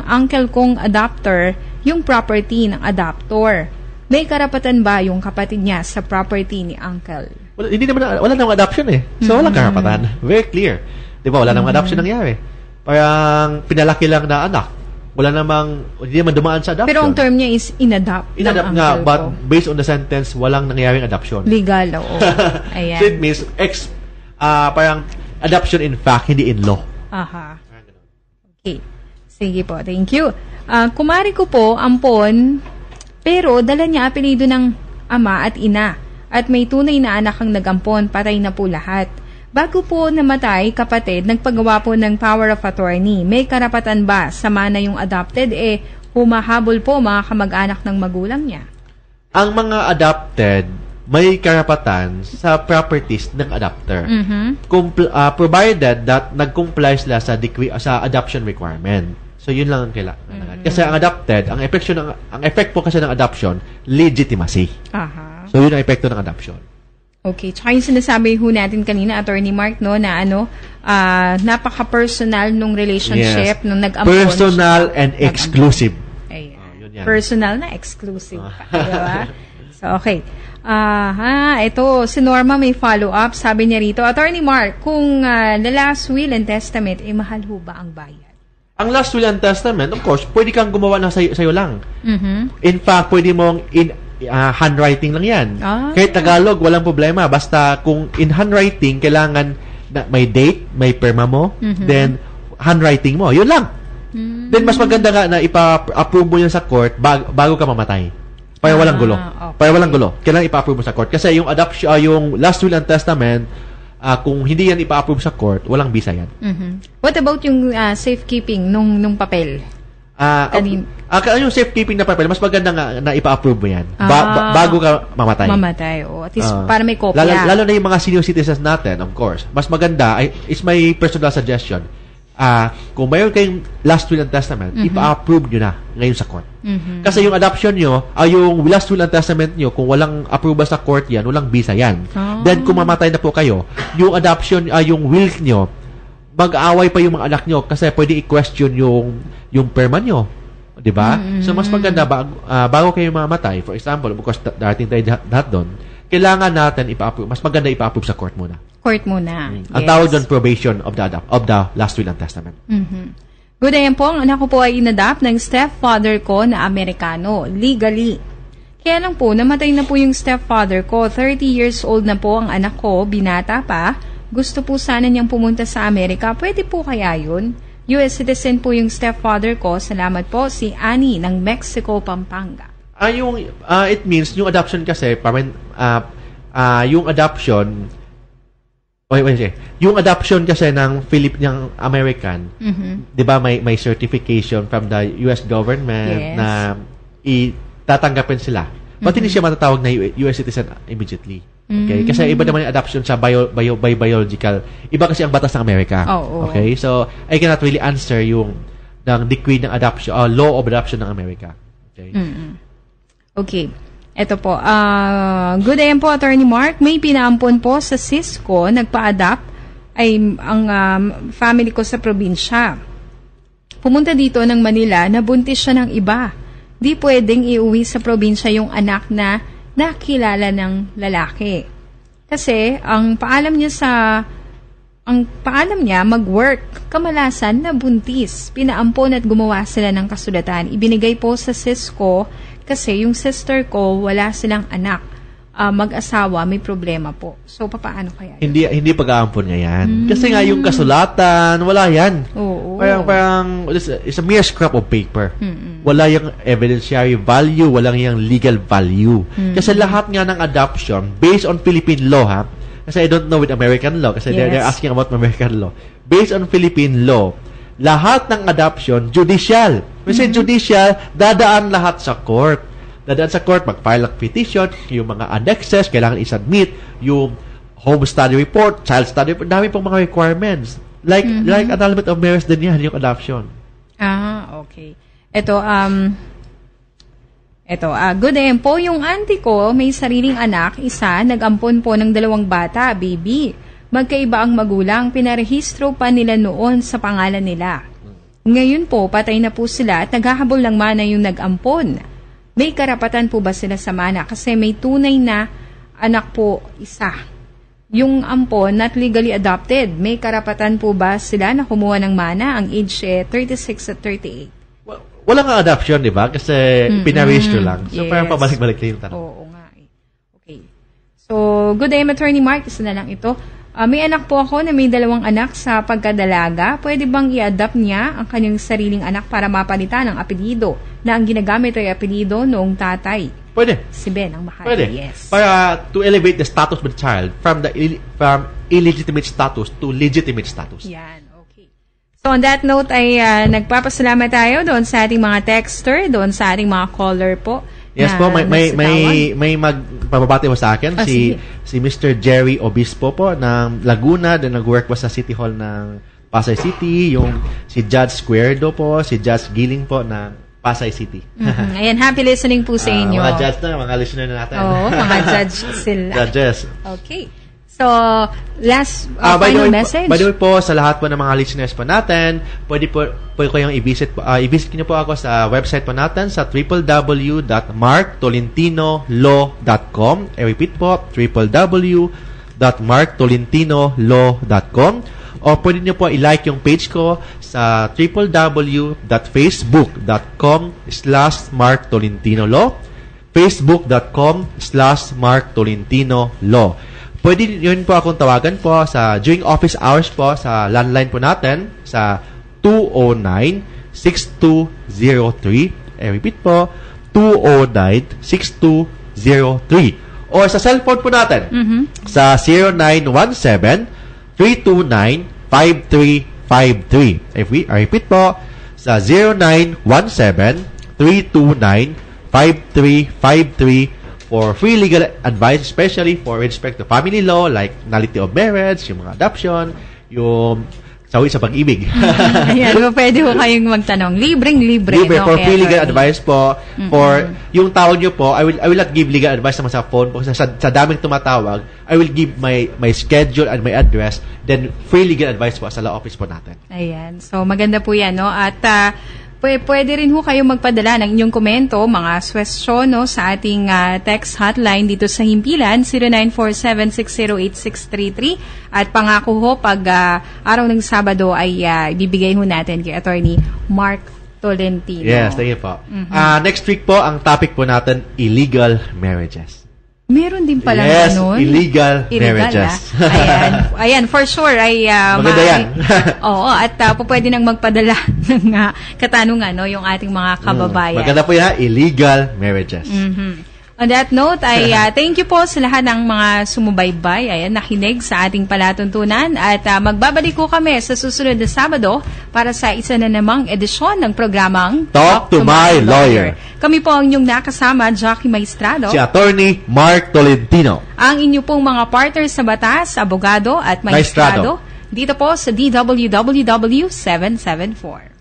uncle kong adopter yung property ng adoptor. May karapatan ba yung kapatid niya sa property ni uncle? Wala namang adoption eh. So, walang karapatan. Very clear. Di ba? Wala namang adoption nangyari. Parang pinalaki lang na anak. Hindi naman dumaan sa adoption. Pero ang term niya is inadopt. Inadopt nga, but based on the sentence, walang nangyaring adoption. Legal, oo. Ayan. So, it means, parang adoption in fact, hindi in law. Aha. Okay. Sige po, thank you. Kumari ko po, ampon, pero dala niya apelido ng ama at ina. At may tunay na anak ang nagampon, patay na po lahat. Bago po namatay, kapatid, nagpagawa po ng power of attorney. May karapatan ba sa mana yung adopted, humahabol po mga kamag-anak ng magulang niya? Ang mga adopted, may karapatan sa properties ng adopter. Provided that nag-comply sila sa adoption requirement. So, yun lang ang kailangan. Kasi ang adopted, ang effect po kasi ng adoption, legitimacy. So, yun ang epekto ng adoption. Okay. Tsaka yung sinasabi ho natin kanina, Attorney Mark, no, na napaka-personal nung relationship, nung nag-ampon. Personal and exclusive. Ayan. Personal na exclusive pa. Diba? So, okay. Ito, si Norma may follow-up. Sabi niya rito, Attorney Mark, kung the last will and testament, mahal ho ba ang bayad? Ang last will and testament, of course, pwede kang gumawa na sa'yo lang. In fact, pwede mong handwriting lang yan. Kahit Tagalog, walang problema. Basta kung in handwriting, kailangan na may date, may perma mo, then handwriting mo. Yun lang. Then mas maganda nga na ipa-approve mo yan sa court bago ka mamatay. Para walang gulo. Okay. Para walang gulo. Kailangan ipa-approve mo sa court. Kasi yung adoption, yung last will and testament, kung hindi yan ipa-approve sa court, walang visa yan. What about yung safekeeping nung papel? Yung safekeeping na papel, mas maganda nga na ipa-approve mo yan. Bago ka mamatay. At least para may kopya. Lalo na yung mga senior citizens natin, of course. Mas maganda, is my personal suggestion, kung mayroon kayong last will and testament, ipa-approve nyo na ngayon sa court. Kasi yung adoption nyo, yung last will and testament nyo, kung walang approval sa court yan, walang visa yan. Then, kung mamatay na po kayo, yung adoption, yung will nyo, mag-aaway pa yung mga anak nyo kasi pwede i-question yung perma nyo. Diba? So, mas maganda, bago kayo mamatay, for example, because darating tayo lahat doon, kailangan natin ipa-approve. Mas maganda ipa-approve sa court muna. Ang tawag doon, probation of the last will and testament. Good day po. Ang anak ko po ay inadapt ng stepfather ko na Amerikano, legally. Kaya lang po, namatay na po yung stepfather ko. 30 years old na po ang anak ko, binata pa. Gusto po sana niyang pumunta sa Amerika. Pwede po kaya yun? US citizen po yung stepfather ko. Salamat po, si Annie ng Mexico, Pampanga. It means, yung adoption kasi, yung adoption, yung adoption kasi ng ng American, 'di ba may certification from the US government na tatanggapin sila. But hindi siya matatawag na US citizen immediately. Okay? Kasi iba naman yung adoption sa biological. Iba kasi ang batas ng Amerika. Okay? So, I cannot really answer yung decree ng adoption, law of adoption ng Amerika. Okay? Okay. Ito po. Good day po, Attorney Mark. May pinaampon po sa Cisco, nagpa-adopt ay ang family ko sa probinsya. Pumunta dito ng Manila, nabuntis siya ng iba. Di pwedeng iuwi sa probinsya yung anak na nakilala ng lalaki. Kasi ang paalam niya mag-work, kamalasan na buntis. Pinaampon at gumawa sila ng kasulatan. Ibinigay po sa Cisco kasi yung sister ko, wala silang anak. Mag-asawa, may problema po. So, paano kaya yun? Hindi pag-aampon nga yan. Kasi nga yung kasulatan, wala yan. Parang it's a mere scrap of paper. Wala yung evidentiary value, wala yung legal value. Kasi lahat nga ng adoption, based on Philippine law, Kasi I don't know with American law. Kasi they're asking about American law. Based on Philippine law, lahat ng adoption, judicial. Kasi judicial, dadaan lahat sa court. Dadaan sa court, mag-file ng petition, yung mga annexes, kailangan i-submit, yung home study report, child study report, dami pong mga requirements. Like annulment of marriage din yan, yung adoption. Okay. Ito, good day po. Yung auntie ko, may sariling anak, isa, nag-ampon po ng 2 bata, baby. Magkaiba ang magulang, pinarehistro pa nila noon sa pangalan nila. Ngayon po, patay na po sila at naghahabol ng mana yung nag-ampon. May karapatan po ba sila sa mana? Kasi may tunay na anak po, isa. Yung ampon, not legally adopted. May karapatan po ba sila na kumuha ng mana? Ang age 36 at 38. Walang adoption, di ba? Kasi pinarehistro lang. So, parang pabalik-balik na yung tanong. Oo nga. Okay. So, good day, Attorney Mark. Isa na lang ito. May anak po ako na may 2 anak sa pagkadalaga. Pwede bang i-adopt niya ang kanyang sariling anak para mapalitan ng apelido na ang ginagamit ay apelido noong tatay? Pwede. Si Ben ang Makati. Pwede. Yes. Para to elevate the status of the child from illegitimate status to legitimate status. Yan. Okay. So on that note ay nagpapasalamat tayo doon sa ating mga texter, doon sa ating mga caller po. Yes po, may magpapabati po sa akin si Mr. Jerry Obispo po ng Laguna, na nag-work po sa City Hall ng Pasay City, yung si Judge Squerdo po, si Judge Giling po ng Pasay City. Ayan, happy listening po sa inyo. Mga judge na, mga listener na natin. Oo, mga judge sila. Judges. Okay. So, last final message. By the way po, sa lahat po ng mga listeners po natin, pwede po kayong i-visit niyo po ako sa website po natin sa www.marktolentinolow.com. I repeat po, www.marktolentinolow.com. O pwede niyo po i-like yung page ko sa www.facebook.com/marktolentinolow, facebook.com/marktolentinolow. Pwede yun po akong tawagan po during office hours po sa landline po natin sa 209-6203. I repeat po, 209-6203. Or sa cellphone po natin sa 0917-329-5353. I repeat po, sa 0917-329-5353 for free legal advice, especially for respect to family law, like nullity of marriage, yung mga adoption, yung sawi sa pag-ibig. Ayan, pwede po kayong magtanong. Libre. No? For free legal advice po. For yung tawag nyo po, I will not give legal advice naman sa phone po. Kasi sa daming tumatawag, I will give my schedule and my address, then free legal advice po sa law office po natin. Ayan. So, maganda po yan, no? At pwede rin ho kayong magpadala ng inyong komento, mga question, no, sa ating text hotline dito sa Himpilan, 0947-608-633. At pangako ho, pag araw ng Sabado ay ibibigay ho natin kay Attorney Mark Tolentino. Yes, thank you po. Next week po, ang topic po natin, illegal marriages. Meron din pala ganun. Illegal marriages. Ayan, for sure ay maganda yan. Oo, at pwede nang magpadala ng katanungan, no, yung ating mga kababayan. Maganda po yan, illegal marriages. On that note, ay thank you po sa lahat ng mga sumubaybay, nakinig sa ating palatuntunan, at magbabalik ko kami sa susunod na Sabado para sa isa na namang edisyon ng programang Talk to My Lawyer. Kami po ang inyong nakasama, Jackie Maestrado, si Attorney Mark Tolentino, ang inyo pong mga partners sa batas, abogado at maestrado, dito po sa DWWW 774.